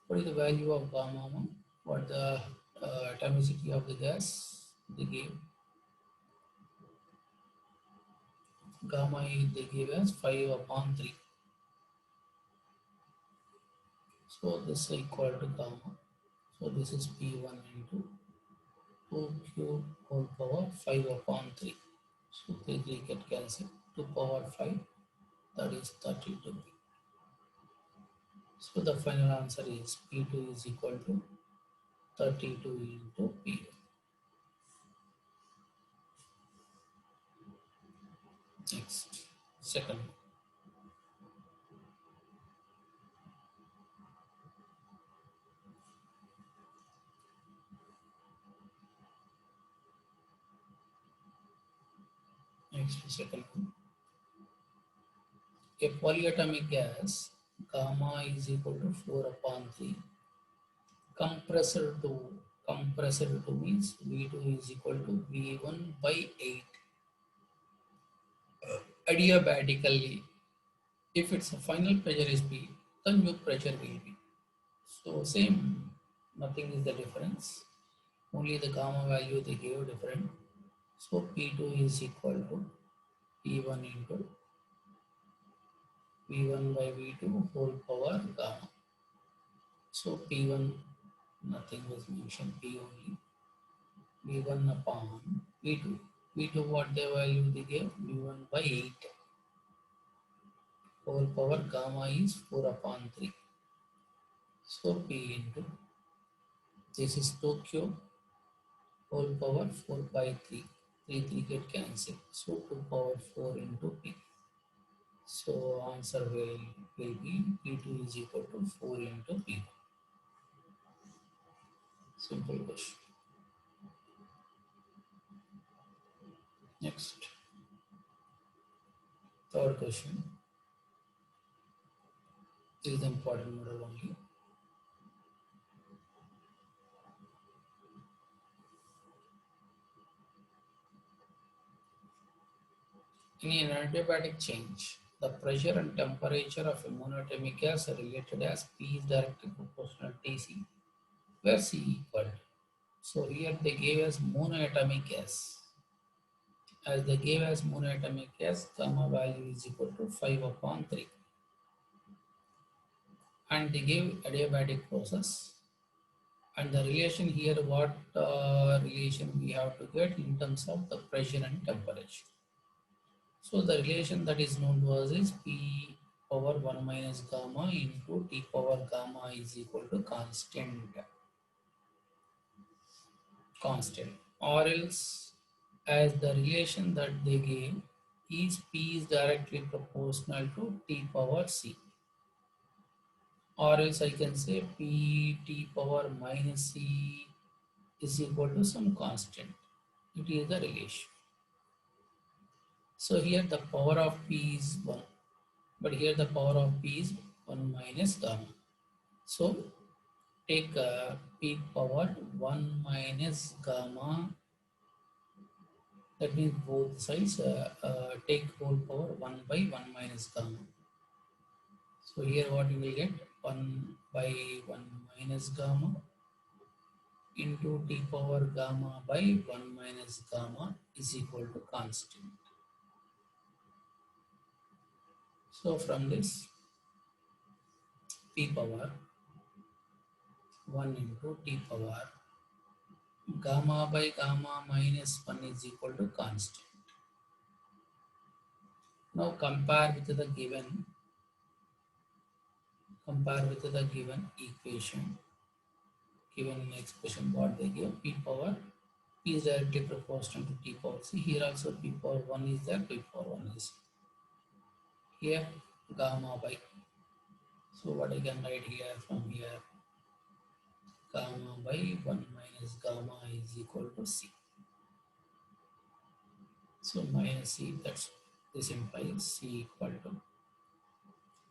Speaker 1: What is the value of gamma? What the atomicity of the gas? They gave gamma is they give us 5 upon 3. So this is equal to gamma. So this is P1 into 2Q whole power 5 upon 3. So 3 get cancelled. 2 power 5, that is 32. So the final answer is P2 is equal to 32 into P. Next, second. Next, second one. A polyatomic gas gamma is equal to 4 upon 3. Compressor 2 means V2 is equal to V1 by 8. Adiabatically, if its final pressure is P, the new pressure will be. So same, nothing is the difference. Only the gamma value they gave different. So P2 is equal to P1 into V1 by V2 whole power gamma. So P1, nothing was mentioned, P only. V1 upon V2. V2 what the value they gave? V1 by 8. Whole power gamma is 4 upon 3. So P into, this is 2Q whole power 4 by 3. 3 get cancelled. So 2 power 4 into P. So answer will be P2 is equal to 4 into P. Simple question. Next, third question. This is the important model only. In an adiabatic change, the pressure and temperature of a monatomic gas are related as P is directly proportional to Tc, where C equal. So here they gave us monoatomic gas. As they gave us monoatomic gas, gamma value is equal to 5 upon 3. And they gave adiabatic process. And the relation here, what relation we have to get in terms of the pressure and temperature. So the relation that is known to us is P power 1 minus gamma into T power gamma is equal to constant. Or else, as the relation that they gave is P is directly proportional to T power C. Or else I can say P T power minus C is equal to some constant. It is the relation. So here the power of P is 1, but here the power of P is 1 minus gamma. So take P power 1 minus gamma, that means both sides take whole power 1 by 1 minus gamma. So here what you will get, 1 by 1 minus gamma into T power gamma by 1 minus gamma is equal to constant. So from this, P power 1 into T power gamma by gamma minus 1 is equal to constant. Now compare with the given equation, given expression what they give. P power P is directly proportional to T power C. Here also P power 1 is there, P power 1 is here, gamma by. So what I can write here from here, gamma by 1 minus gamma is equal to C. So minus C, that's this implies C equal to,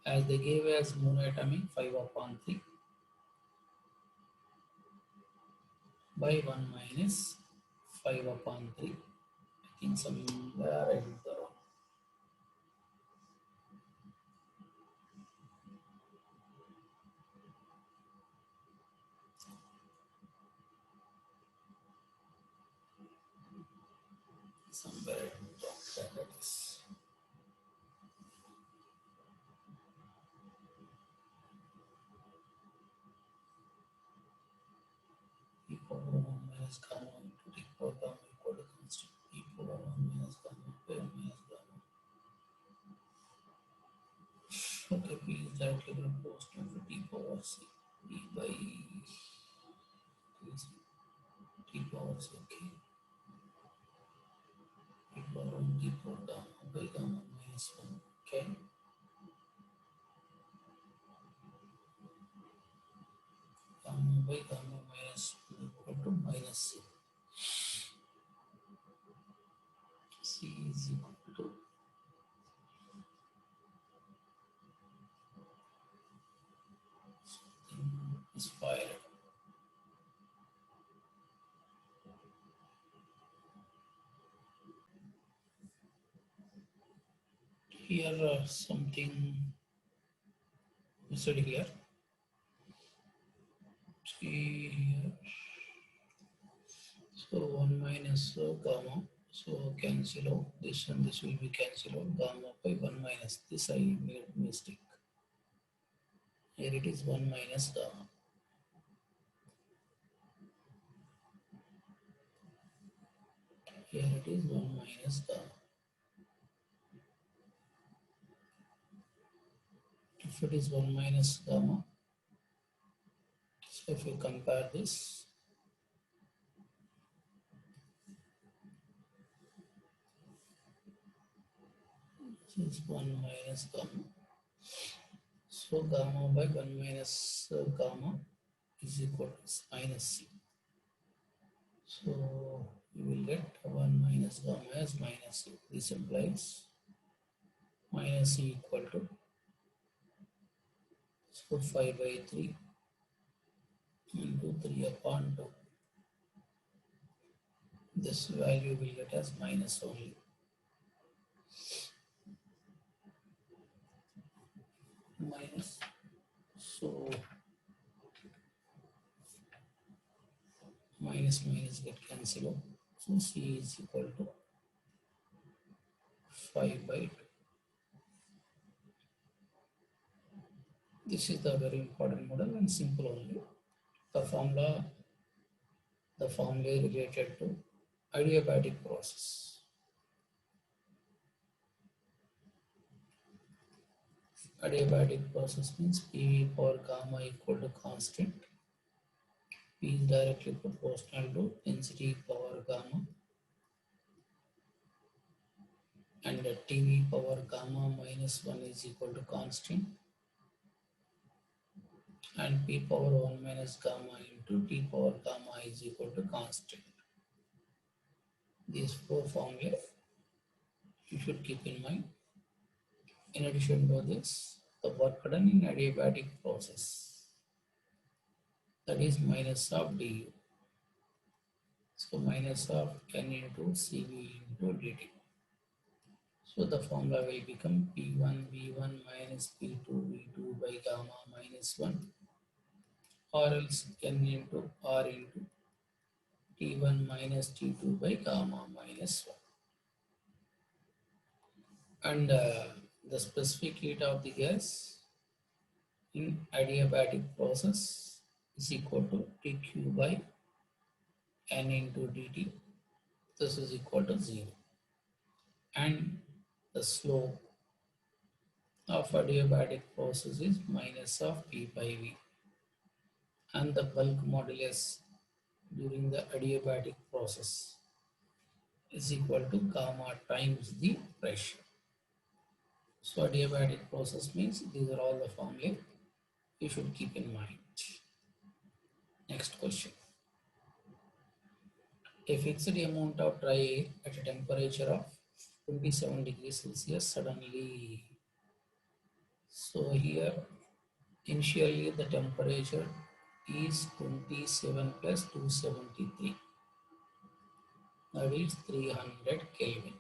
Speaker 1: as they gave as monoatomic 5 upon 3 by 1 minus 5 upon 3. I think somewhere I did the wrong. Somewhere I did wrong. That is e power 1 minus gamma into t power gamma equal to constant e power 1 minus gamma by 1 minus gamma. Okay, P is directly proportional to t power C. E by t power C, okay. T power 1 t power gamma by gamma minus 1, okay. Gamma by gamma minus 1 equal to minus C. C is equal to is fired. Here something missed here. See here. So 1 minus gamma. So cancel out this and this will be cancel out. Gamma by 1 minus this I made mistake. Here it is 1 minus gamma. Here it is 1 minus gamma. If it is 1 minus gamma, so if we compare this, this is 1 minus gamma. So gamma by 1 minus gamma is equal to minus C. So you will get 1 minus gamma as minus C. This implies minus C equal to, so 5 by 3 into 3 upon 2. This value will get as minus only. Minus. So minus minus get cancelled. So C is equal to 5 by 2. This is the very important model and simple only. The formula related to adiabatic process. Adiabatic process means PV power gamma equal to constant. P is directly proportional to density power gamma, and TV power gamma minus 1 is equal to constant, and P power 1 minus gamma into T power gamma is equal to constant. These four formulas you should keep in mind. In addition to this, the work done in adiabatic process, that is minus of du. So minus of n into Cv into dt. So the formula will become P1 V1 minus P2 V2 by gamma minus 1, or else n into R into T1 minus T2 by gamma minus 1. And the specific heat of the gas in adiabatic process is equal to dq by n into dt. This is equal to 0. And the slope of adiabatic process is minus of P by V. And the bulk modulus during the adiabatic process is equal to gamma times the pressure. So adiabatic process means these are all the formulae you should keep in mind. Next question. A fixed amount of dry air at a temperature of 27 degrees Celsius suddenly. So here initially the temperature is 27 plus 273, that is 300 Kelvin.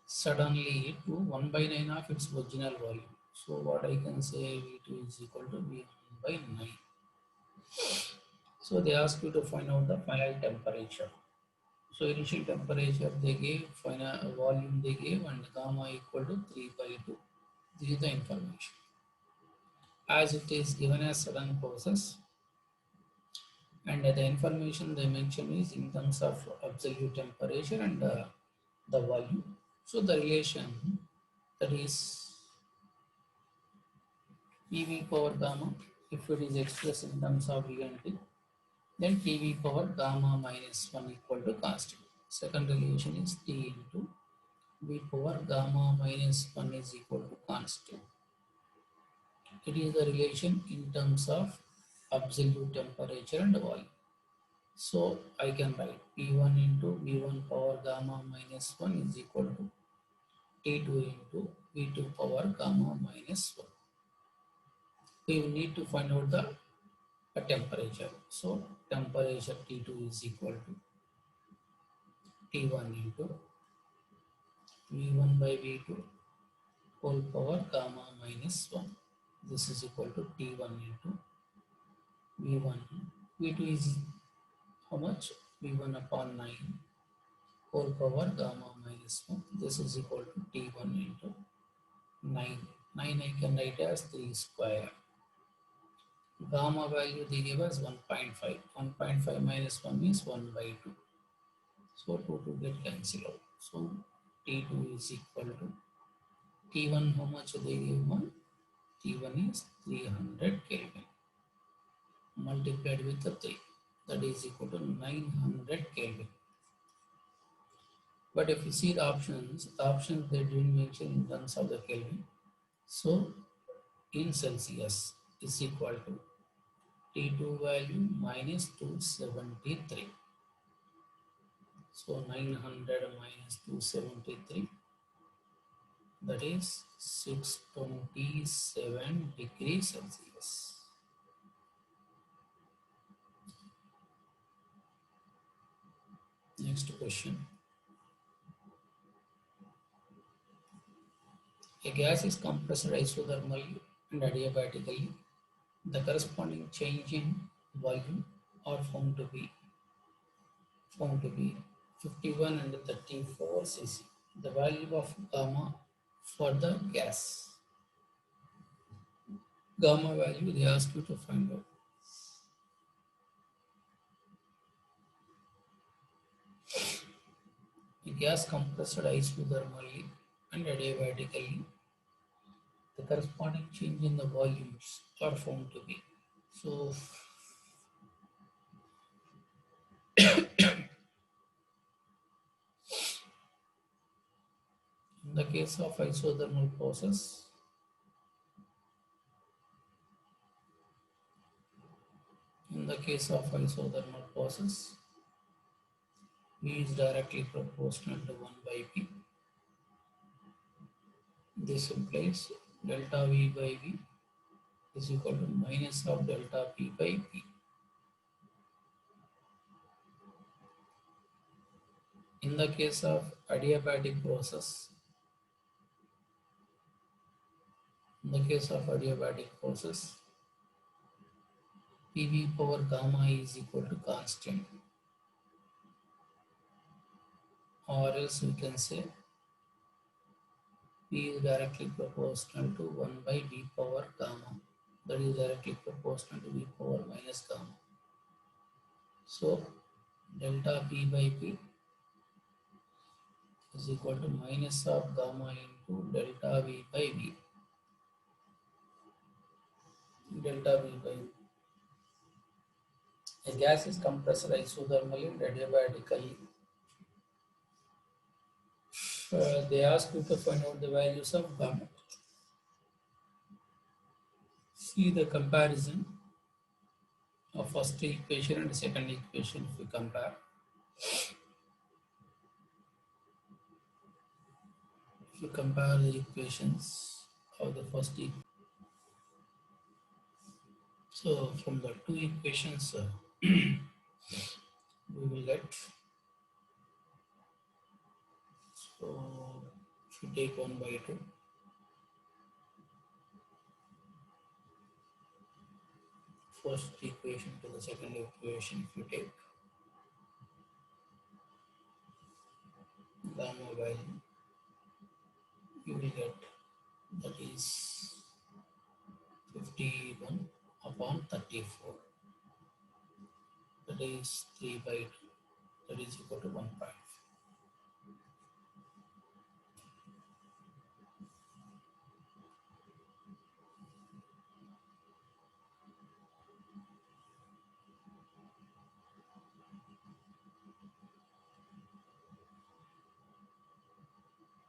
Speaker 1: Suddenly to 1 by 9 of its original volume. So what I can say, V2 is equal to V1 by 9. So they ask you to find out the final temperature. So initial temperature they gave, final volume they gave, and gamma equal to 3 by 2. This is the information. As it is given as sudden process, and the information they mention is in terms of absolute temperature and the volume. So the relation, that is PV power gamma, if it is expressed in terms of V and T, then PV power gamma minus 1 equal to constant. Second relation is T into V power gamma minus 1 is equal to constant. It is the relation in terms of absolute temperature and volume. So I can write P1 into V1 power gamma minus 1 is equal to T2 into V2 power gamma minus 1. We need to find out the temperature. So temperature T2 is equal to T1 into V1 by V2 whole power gamma minus 1. This is equal to T1 into V1. V2 is how much? V1 upon 9 whole power gamma minus 1. This is equal to T1 into 9. 9 I can write as 3 square. Gamma value they give us 1.5. 1.5 minus 1 is 1 by 2. So 2 get cancelled out. So T2 is equal to T1, how much they give 1? T1 is 300 Kelvin multiplied with the 3. That is equal to 900 Kelvin. But if you see the options they didn't mention in terms of the Kelvin. So in Celsius is equal to T2 value minus 273. So 900 minus 273, that is 627 degrees Celsius. Next question. A gas is compressed isothermally and adiabatically. The corresponding change in volume are found to be 51 and 34 cc. The value of gamma for the gas. Gamma value they ask you to find out. A gas compressed isothermally and adiabatically, the corresponding change in the volumes are found to be. So in the case of isothermal process, V is directly proportional to 1 by P. This implies delta V by V is equal to minus of delta P by P. In the case of adiabatic process, PV power gamma is equal to constant, or else we can say P is directly proportional to 1 by V power gamma, that is directly proportional to V power minus gamma. So delta P by P is equal to minus of gamma into delta V by V. Delta V by V. A gas is compressed isothermally and adiabatically. They ask you to find out the values of gamma. See the comparison first equation and second equation, if we compare, the equations of the first equation, so from the two equations, we will get, so if you take 1 by 2, first equation to the second equation, if you take gamma value, you will get, that is 51 upon 34, that is 3 by 2, that is equal to 1.5.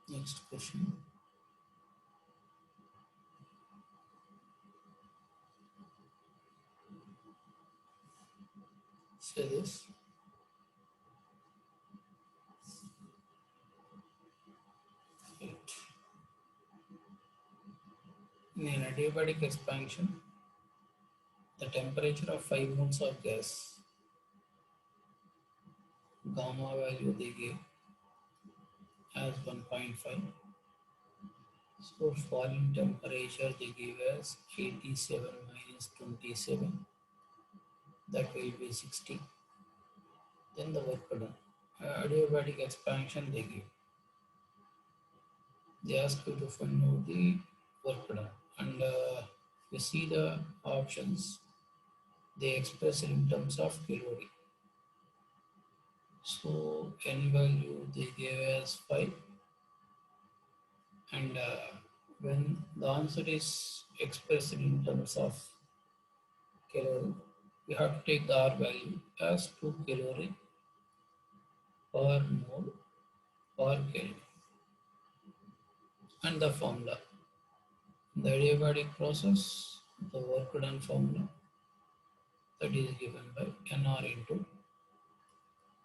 Speaker 1: Next question. Say this. Right. In an adiabatic expansion, the temperature of 5 moles of gas, gamma value they gave as 1.5. So falling temperature they give as 87 minus 27, that will be 60. Then the work done. Adiabatic expansion they give. They ask you to find out the work done. And you see the options, they express it in terms of calorie. So n value they gave as 5, and when the answer is expressed in terms of calorie, we have to take the R value as 2 calorie per mole per Kelvin. And the formula, in the adiabatic process, the work done formula, that is given by nR into,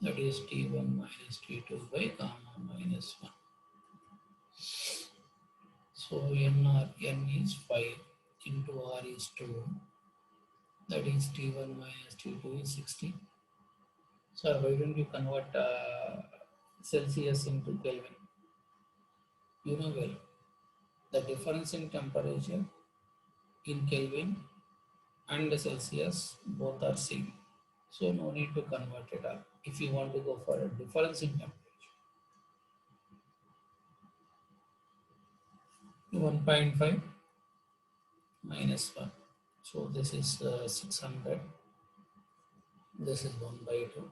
Speaker 1: that is T1 minus T2 by gamma minus 1. So n is 5 into R is 2, that is T1 minus T2 is 60. So why don't you convert Celsius into Kelvin? You know well, the difference in temperature in Kelvin and Celsius both are same. So no need to convert it up if you want to go for a difference in temperature. 1.5 minus 1. So this is 600. This is 1 by 2.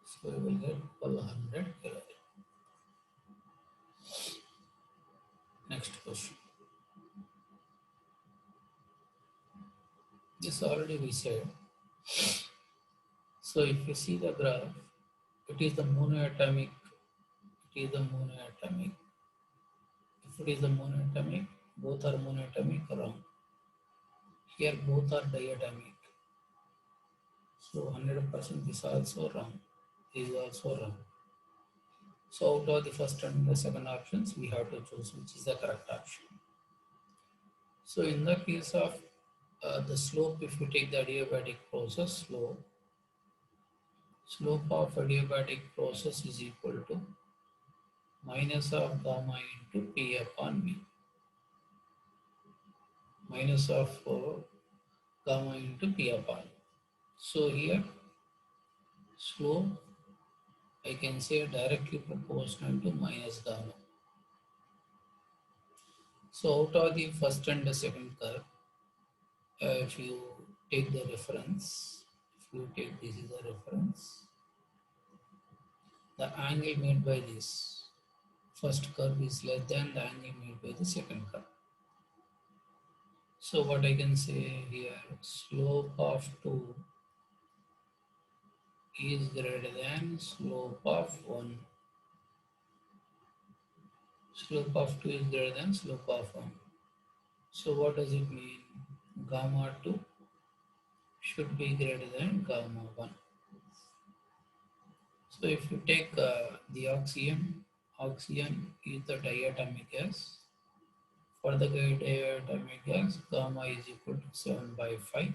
Speaker 1: So we will get 1200 calorie. Next question. This already we said. So if you see the graph, it is the monoatomic. It is the monoatomic. If it is the monoatomic, both are monoatomic, wrong. Here both are diatomic. So 100% is also wrong. Is also wrong. So out of the first and the second options, we have to choose which is the correct option. So in the case of the slope, if you take the adiabatic process, slope of adiabatic process is equal to minus of gamma into P upon V. Minus of gamma into P upon. So here slope I can say directly proportional to minus gamma. So out of the first and the second curve, if you take the reference, if you take this is a reference, the angle made by this first curve is less than the angle made by the second curve. So what I can say here, slope of 2 is greater than slope of 1. Slope of 2 is greater than slope of 1. So what does it mean? Gamma 2 should be greater than gamma 1. So if you take the oxygen is the diatomic gas. For the diatomic gas, gamma is equal to 7 by 5.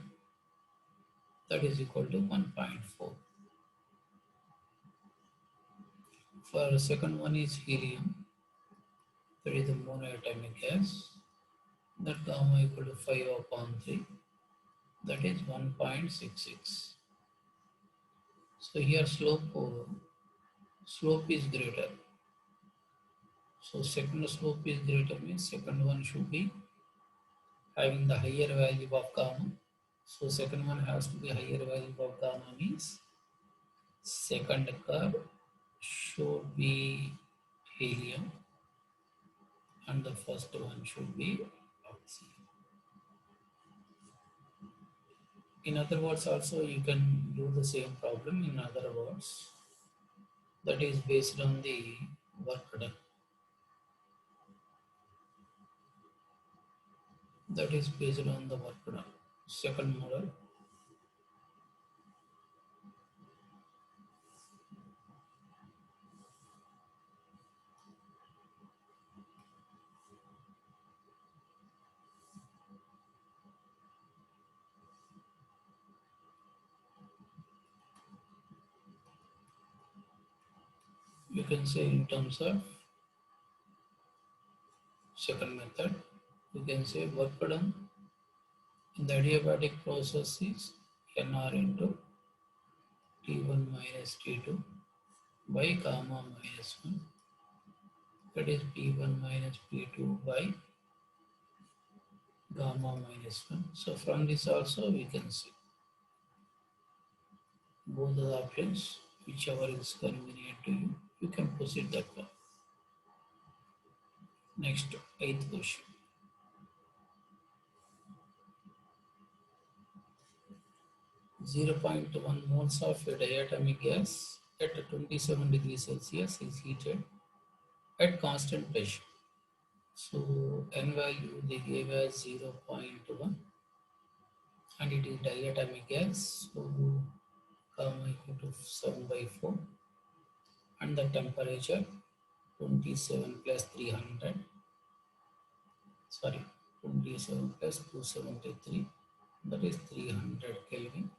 Speaker 1: That is equal to 1.4. For the second one is helium. That is the monoatomic gas. That gamma equal to 5 upon 3. That is 1.66. So here slope is greater. So second slope is greater means second one should be having the higher value of gamma. So second one has to be higher value of gamma means second curve should be helium and the first one should be oxygen. In other words also you can do the same problem in other words, that is based on the work done. That is based on the work done. Second model, you can say in terms of second method, you can say work done in the adiabatic process is Nr into T1 minus T2 by gamma minus 1, that is P1 minus P2 by gamma minus 1. So from this also we can see both the options, whichever is convenient to you, you can proceed that way. Next, eighth question. 0.1 moles of a diatomic gas at 27 degrees Celsius is heated at constant pressure. So N value they gave as 0.1 and it is diatomic gas. So gamma equal to 7 by 4 and the temperature 27 plus 300, sorry, 27 plus 273, that is 300 Kelvin,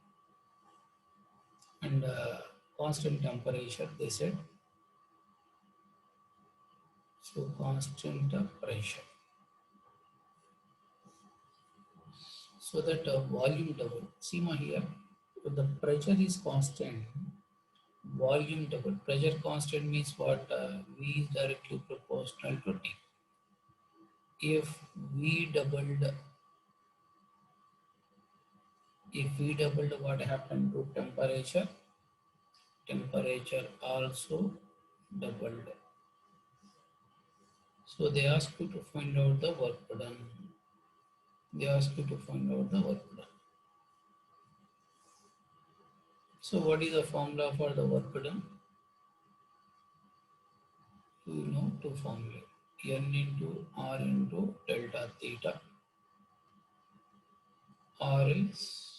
Speaker 1: and constant temperature they said. So constant pressure, so that volume double. See ma here, if the pressure is constant, volume double. Pressure constant means what? V is directly proportional to T. If V doubled, what happened to temperature? Temperature also doubled. So they ask you to find out the work done. So what is the formula for the work done? You know two formula. N into R into delta theta. R is,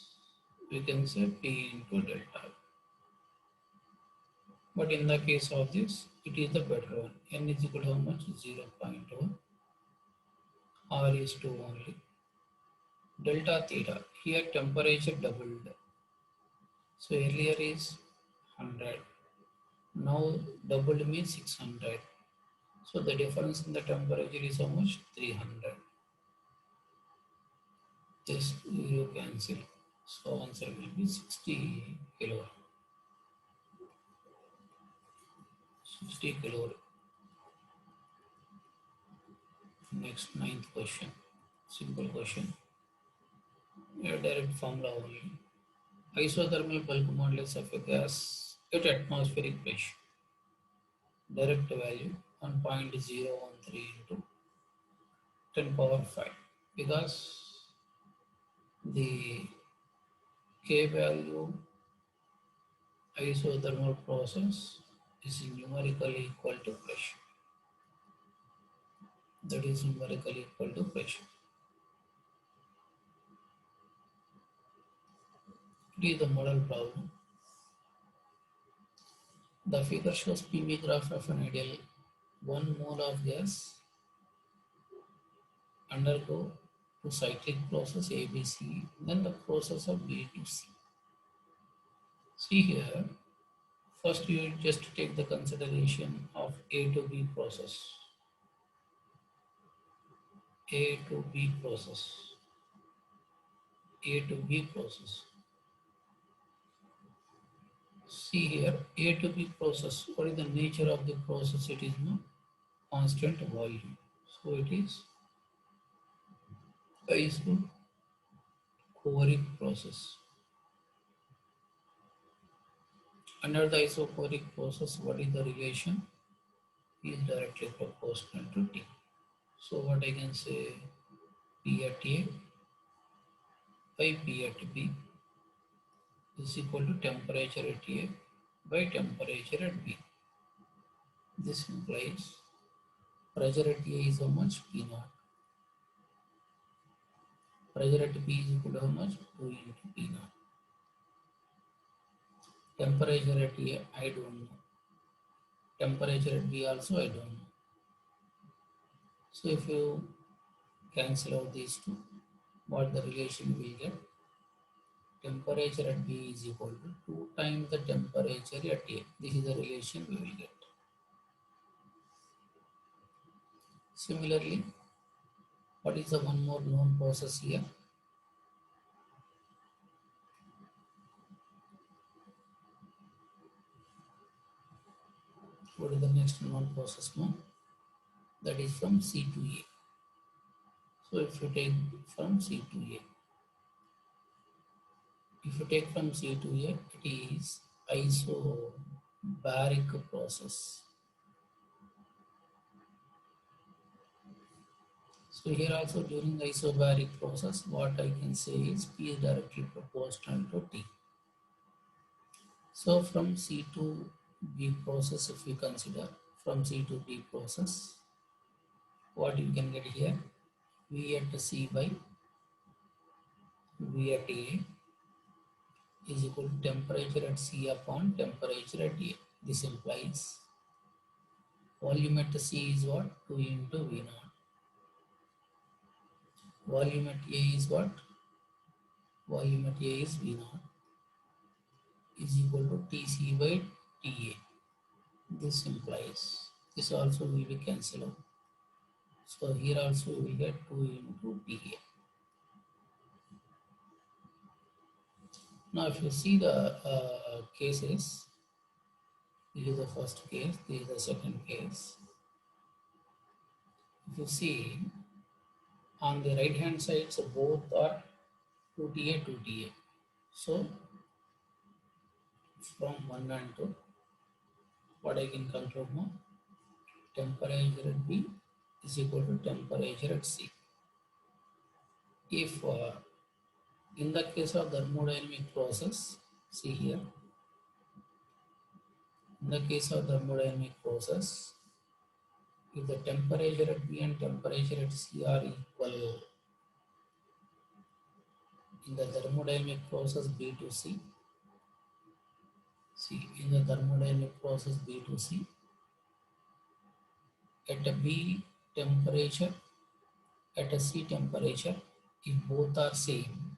Speaker 1: we can say P into delta. But in the case of this, it is the better one. N is equal to how much? 0.1. R is 2 only. Delta theta. Here temperature doubled. So earlier is 100. Now doubled means 600. So the difference in the temperature is how much? 300. This zero cancel. So answer will be 60 kilowatt. 60 kilowatt. Next, ninth question. Simple question. A direct formula only. Isothermal bulk modulus of a gas at atmospheric pressure. Direct value 1.013 into 10 power 5. Because the K value isothermal process is numerically equal to pressure. That is numerically equal to pressure. It is the model problem. The figure shows PV graph of an ideal 1 mole of gas undergo to cyclic process ABC, then the process of B to C. See here, first you just take the consideration of A to B process. A to B process. A to B process. See here, A to B process. What is the nature of the process? It is no constant volume. So it is isochoric process. Under the isochoric process, what is the relation? Is directly proportional to T. So what I can say, P at A by P at B is equal to temperature at A by temperature at B. This implies pressure at A is how much? P naught. Pressure at B is equal to how much? 2 into P naught. Temperature at A, I don't know. Temperature at B also, I don't know. So if you cancel out these two, what the relation we will get? Temperature at B is equal to 2 times the temperature at A. This is the relation we will get. Similarly, what is the one more known process here? What is the next known process now? That is from C to A. So if you take from C to A, if you take from C to A, it is isobaric process. So here also during the isobaric process, what I can say is P is directly proportional to T. So from C to B process, if we consider from C to B process, what you can get here, V at C by V at A is equal to temperature at C upon temperature at A. This implies volume at C is what? 2 into V naught. Volume at A is what? Volume at A is V naught is equal to Tc by Ta. This implies, this also will be cancelled out. So here also we will get 2 into Ta. Now if you see the cases, this is the first case, this is the second case. If you see on the right hand side, so both are 2Ta, 2Ta. So from 1 and 2, what I can conclude now, temperature at B is equal to temperature at C. If in the case of thermodynamic process, see here, in the case of thermodynamic process, if the temperature at B and temperature at C are equal, in the thermodynamic process B to C, see in the thermodynamic process B to C, at a B temperature, at a C temperature, if both are same,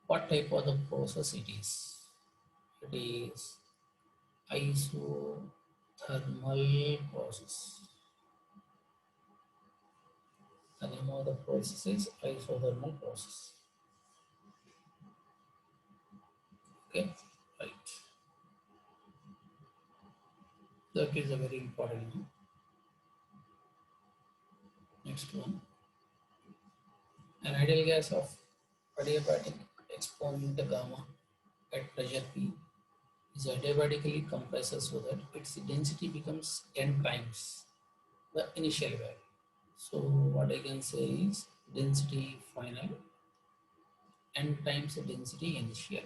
Speaker 1: what type of the process it is? It is isothermal process. The name of the process is isothermal process. Okay, right. That is a very important one. Next one. An ideal gas of adiabatic exponent gamma at pressure P is adiabatically compressed so that its density becomes n times the initial value. So what I can say is density final n times the density initial.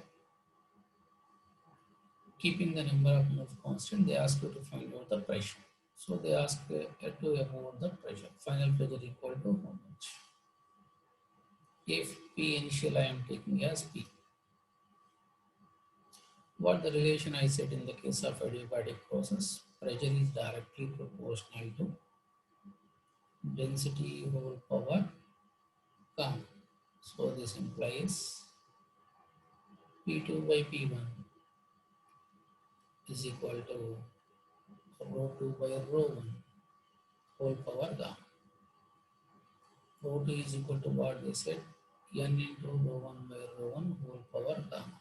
Speaker 1: Keeping the number of moles constant, they ask you to find out the pressure. So they ask to about the pressure. Final pressure equal to how much? If P initial I am taking as P. What the relation I said in the case of adiabatic process, pressure is directly proportional to density whole power count. So this implies P2 by P1 is equal to rho 2 by rho 1 whole power gamma. Rho 2 is equal to what they said, n into rho 1 by rho 1 whole power gamma.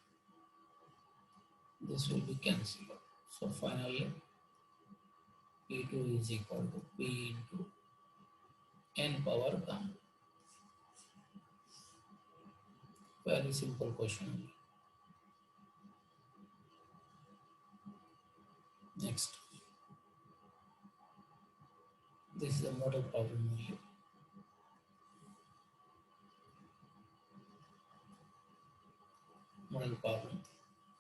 Speaker 1: This will be cancelled. So finally P2 is equal to P into n power gamma. Very simple question. Next, this is a model problem only. Model problem.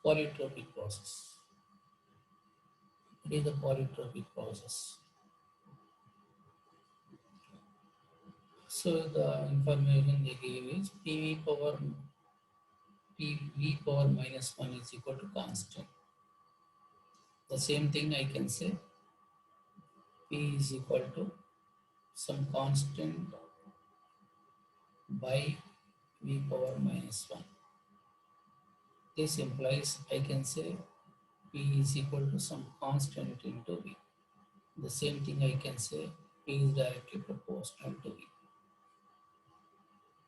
Speaker 1: Polytropic process. It is the polytropic process. So the information they gave is PV power minus 1 is equal to constant. The same thing I can say P is equal to some constant by V power minus 1. This implies I can say P is equal to some constant into V. The same thing I can say P is directly proportional to V.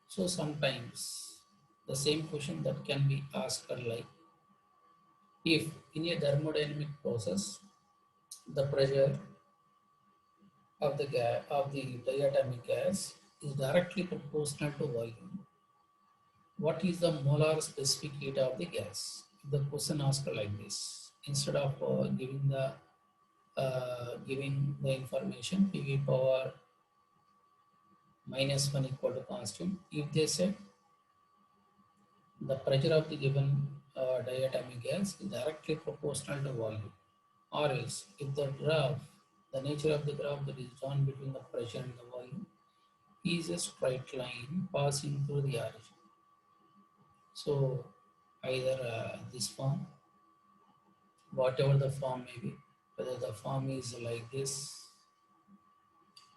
Speaker 1: So sometimes the same question that can be asked are like, if in a thermodynamic process the pressure of the diatomic gas is directly proportional to volume, what is the molar specific heat of the gas? If the question asked like this, instead of giving the information PV power minus 1 equal to constant, if they said the pressure of the given diatomic gas is directly proportional to volume, or else if the graph, the nature of the graph that is drawn between the pressure and the volume is a straight line passing through the origin. So either this form, whatever the form may be, whether the form is like this,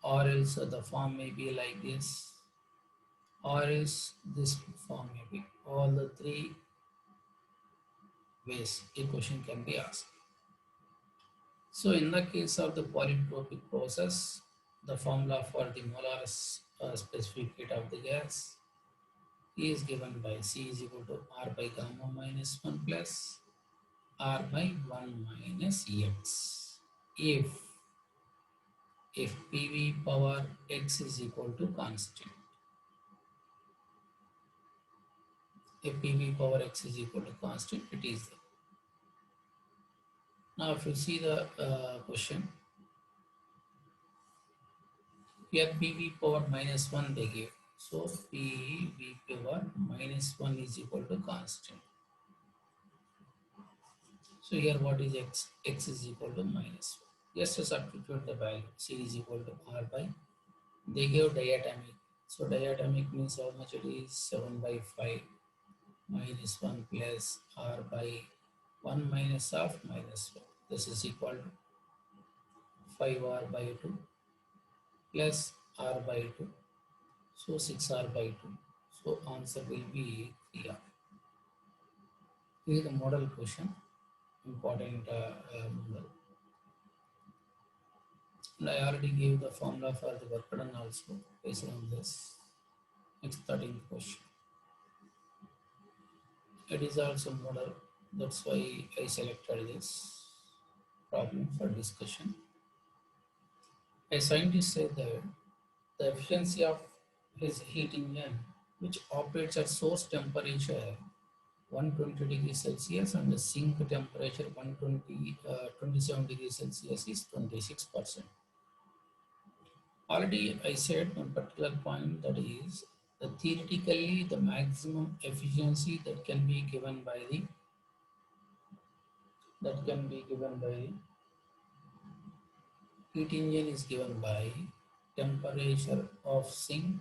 Speaker 1: or else the form may be like this, or else this form may be. All the three ways a question can be asked. So in the case of the polytropic process, the formula for the molar specific heat of the gas is given by C is equal to R by gamma minus 1 plus R by 1 minus X. If PV power X is equal to constant. If PV power X is equal to constant, it is there. Now if you see the question, here PV power minus 1 they give. So PV power minus 1 is equal to constant. So here what is X? X is equal to minus 1. Just to substitute the value, C is equal to R by, they gave diatomic. So diatomic means how much it is? 7 by 5 minus 1 plus R by 1 minus of minus 1. This is equal to 5R by 2 plus R by 2. So 6R by 2. So answer will be 3R. This is the model question, important model. And I already gave the formula for the work done also based on this. Next 13th question. It is also model. That's why I selected this problem for discussion. A scientist said that the efficiency of his heat engine, which operates at source temperature 120 degrees Celsius and the sink temperature 27 degrees Celsius, is 26%. Already I said one particular point, that is the theoretically the maximum efficiency that can be given by the heat engine is given by temperature of sink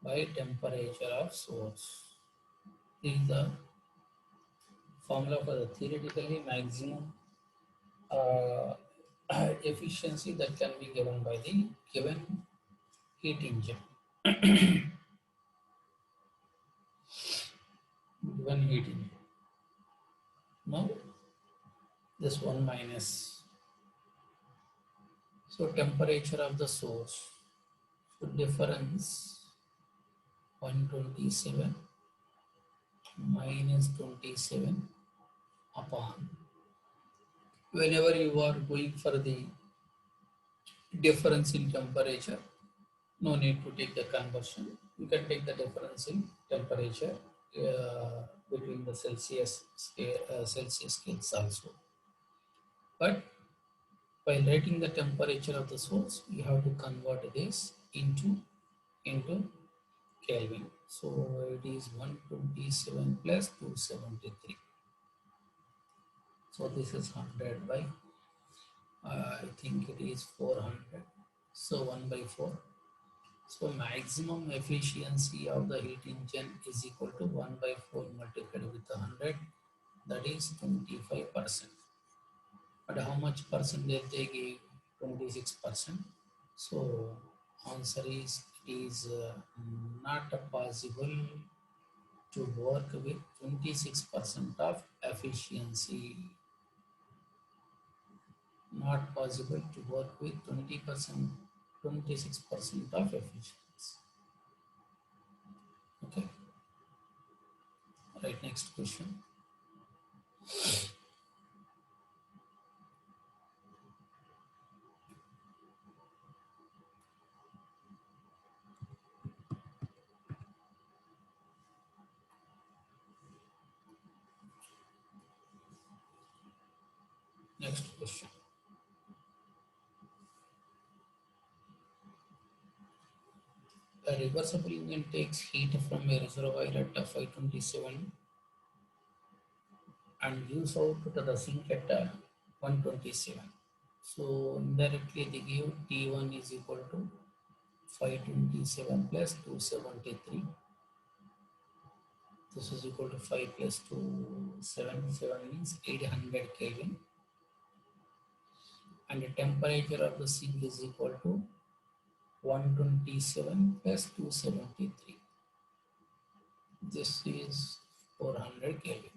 Speaker 1: by temperature of source. This is the formula for the theoretically maximum efficiency that can be given by the given heat engine. Given heat engine. Now this one minus. So temperature of the source. So difference 127 minus 27 upon. Whenever you are going for the difference in temperature, no need to take the conversion. You can take the difference in temperature between the Celsius scales also. But while writing the temperature of the source, you have to convert this into Kelvin. So it is 127 plus 273. So this is 100 by I think it is 400. So 1 by 4. So maximum efficiency of the heat engine is equal to 1 by 4 multiplied with 100. That is 25%. But how much percentage they give? 26%. So answer is it is not possible to work with 26% of efficiency. Not possible to work with 20%, 26% of efficiency. Okay. Right, next question. Next question. A reversible engine takes heat from a reservoir at 527 and gives out to the sink at 127. So indirectly they give T1 is equal to 527 plus 273. This is equal to 5 plus 277 means 800 Kelvin. And the temperature of the sink is equal to 127 plus 273. This is 400 Kelvin.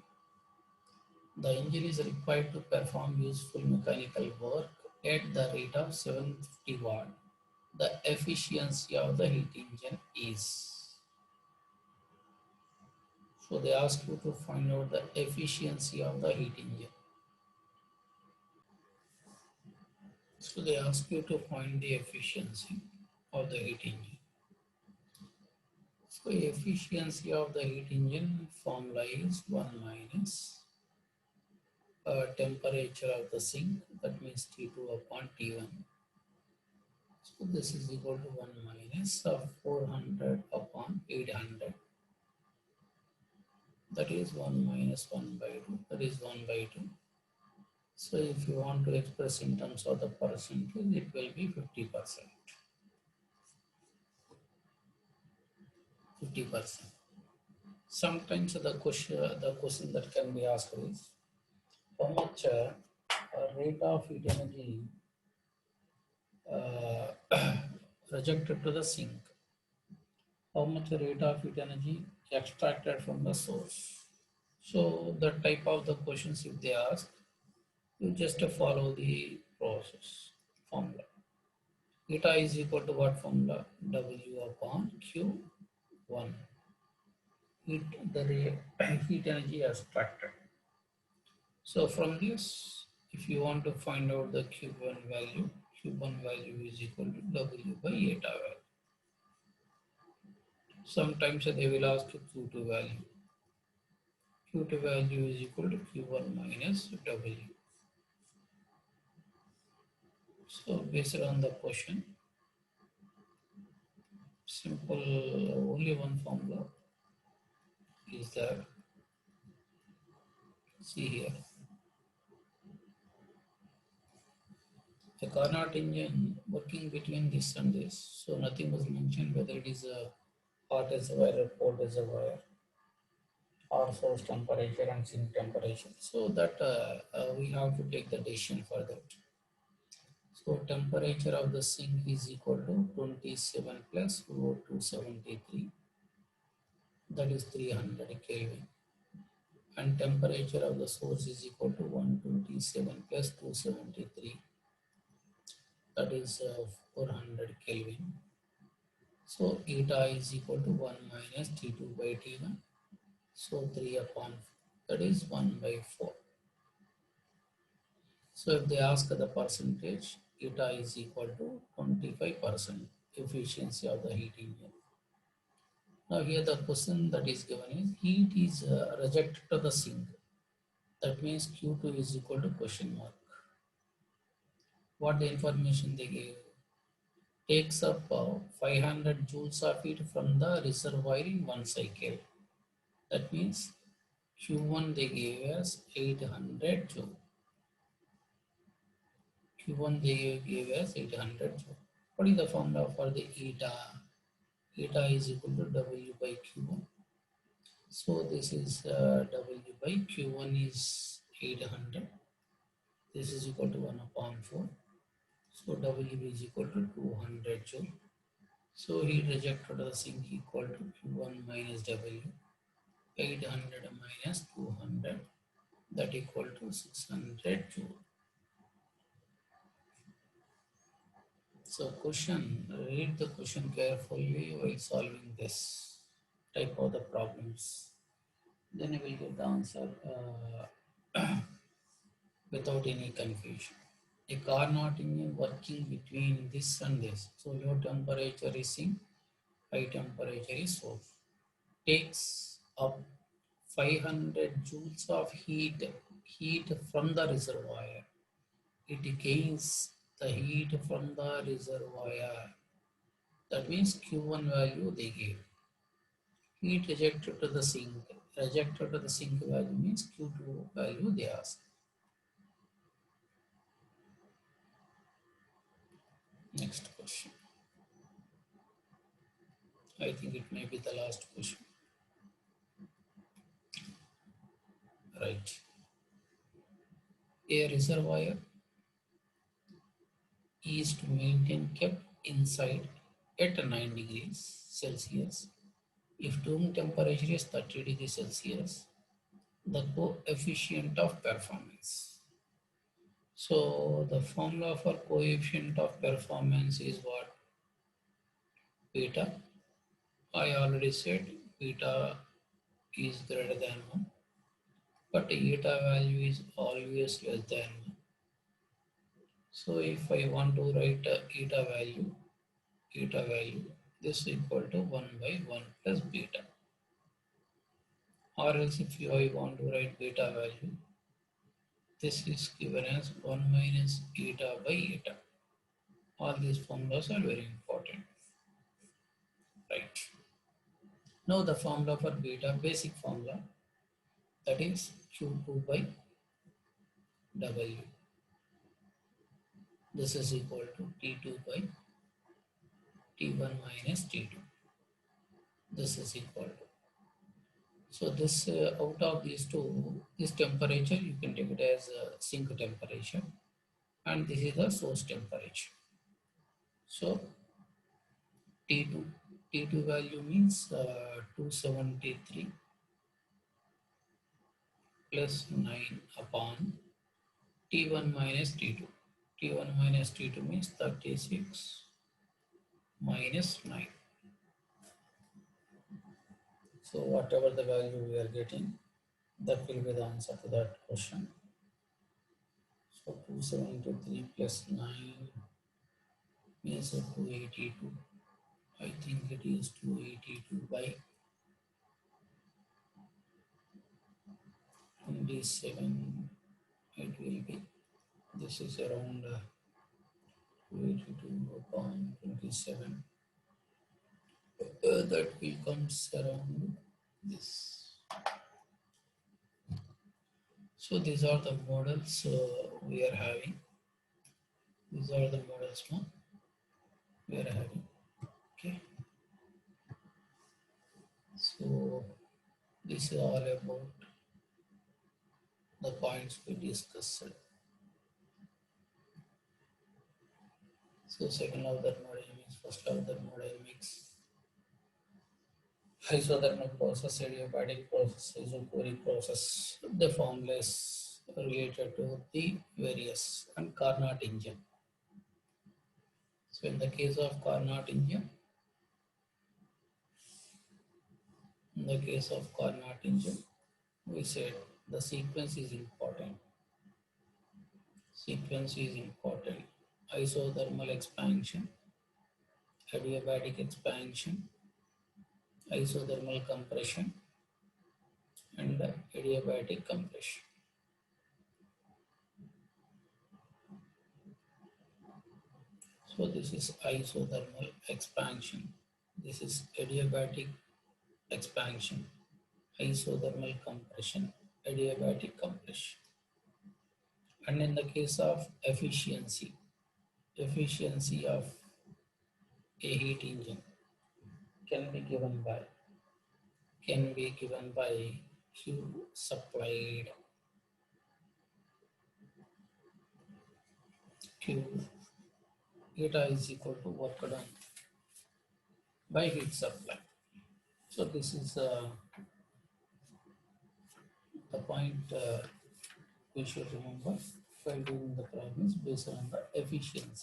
Speaker 1: The engine is required to perform useful mechanical work at the rate of 750 watt. The efficiency of the heat engine is. So they ask you to find out the efficiency of the heat engine. So they ask you to find the efficiency of the heat engine. So efficiency of the heat engine formula is 1 minus temperature of the sink, that means T2 upon T1. So this is equal to 1 minus of 400 upon 800. That is 1 minus 1 by 2. That is 1 by 2. So if you want to express in terms of the percentage, it will be 50%. 50%. Sometimes the question that can be asked is how much rate of heat energy rejected to the sink. How much rate of heat energy extracted from the source. So the type of the questions if they ask, you just follow the process formula. Eta is equal to what formula? W upon Q1. The heat energy extracted. So from this, if you want to find out the Q1 value is equal to W by eta value. Sometimes they will ask Q2 value. Q2 value is equal to Q1 minus W. So based on the question, simple only one formula is there. See here. A Carnot engine working between this and this. So nothing was mentioned whether it is a hot reservoir or cold reservoir. or source temperature and sink temperature. So that we have to take the decision for that. So temperature of the sink is equal to 27 plus 273, that is 300 Kelvin. And temperature of the source is equal to 127 plus 273, that is 400 Kelvin. So eta is equal to 1 minus T2 by T1. So 3 upon 4, that is 1 by 4. So if they ask the percentage, eta is equal to 25% efficiency of the heating unit. Now here the question that is given is heat is rejected to the sink. That means Q2 is equal to question mark. What the information they gave? Takes up 500 joules of heat from the reservoir in one cycle. That means Q1 they gave us 800 joule. Q1 they gave us 800 joule. What is the formula for the eta? Eta is equal to W by Q1. So this is W by Q1 is 800. This is equal to 1 upon 4. So W is equal to 200 joule. So heat rejected the sink equal to Q1 minus W. 800 minus 200, that equal to 600 joule. So read the question carefully while solving this type of the problems. Then you will get the answer without any confusion. A Carnot engine working between this and this. So low temperature is sink, high temperature is source. Takes up 500 joules of heat from the reservoir. It gains the heat from the reservoir. That means Q1 value they gave. Heat rejected to the sink. Rejected to the sink value means Q2 value they ask. Next question. I think it may be the last question. Right. A reservoir is to maintain kept inside at 9 degrees Celsius. If room temperature is 30 degrees Celsius, the coefficient of performance. So the formula for coefficient of performance is what? Beta. I already said beta is greater than 1, but eta value is always less than 1. So if I want to write eta value, this is equal to 1 by 1 plus beta. Or else if I want to write beta value, this is given as 1 minus eta by eta. All these formulas are very important. Right. Now the formula for beta, basic formula, that is Q2 by W. This is equal to T2 by T1 minus T2. This is equal to. So this out of these two, this temperature you can take it as sink temperature, and this is the source temperature. So T2 value means 273 plus 9 upon T1 minus T2. T1 minus T2 means 36 minus 9. So whatever the value we are getting, that will be the answer to that question. So 273 plus 9 means 282. I think it is 282 by 27. It will be. This is around 282 upon 27. That will comes around this. So these are the models we are having. These are the models now we are having. Okay. So this this is all about the points we discussed. So second law of thermodynamics, first law of thermodynamics, isothermal process, adiabatic process, isochoric process, the formulas related to the various and Carnot engine. So in the case of Carnot engine, we said the sequence is important. Isothermal expansion, adiabatic expansion, isothermal compression, and adiabatic compression. So this is isothermal expansion. This is adiabatic expansion, isothermal compression, adiabatic compression. And in the case of efficiency of a heat engine can be given by Q supplied, Q eta is equal to work done by heat supply. So this is the point we should remember while doing the problems based on the efficiency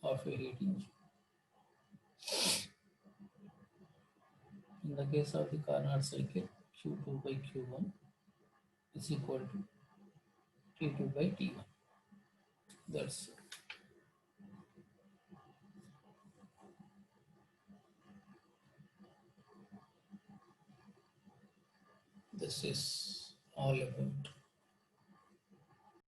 Speaker 1: of a heat engine. In the case of the Carnot cycle, Q2 by Q1 is equal to T2 by T1. That's this is all about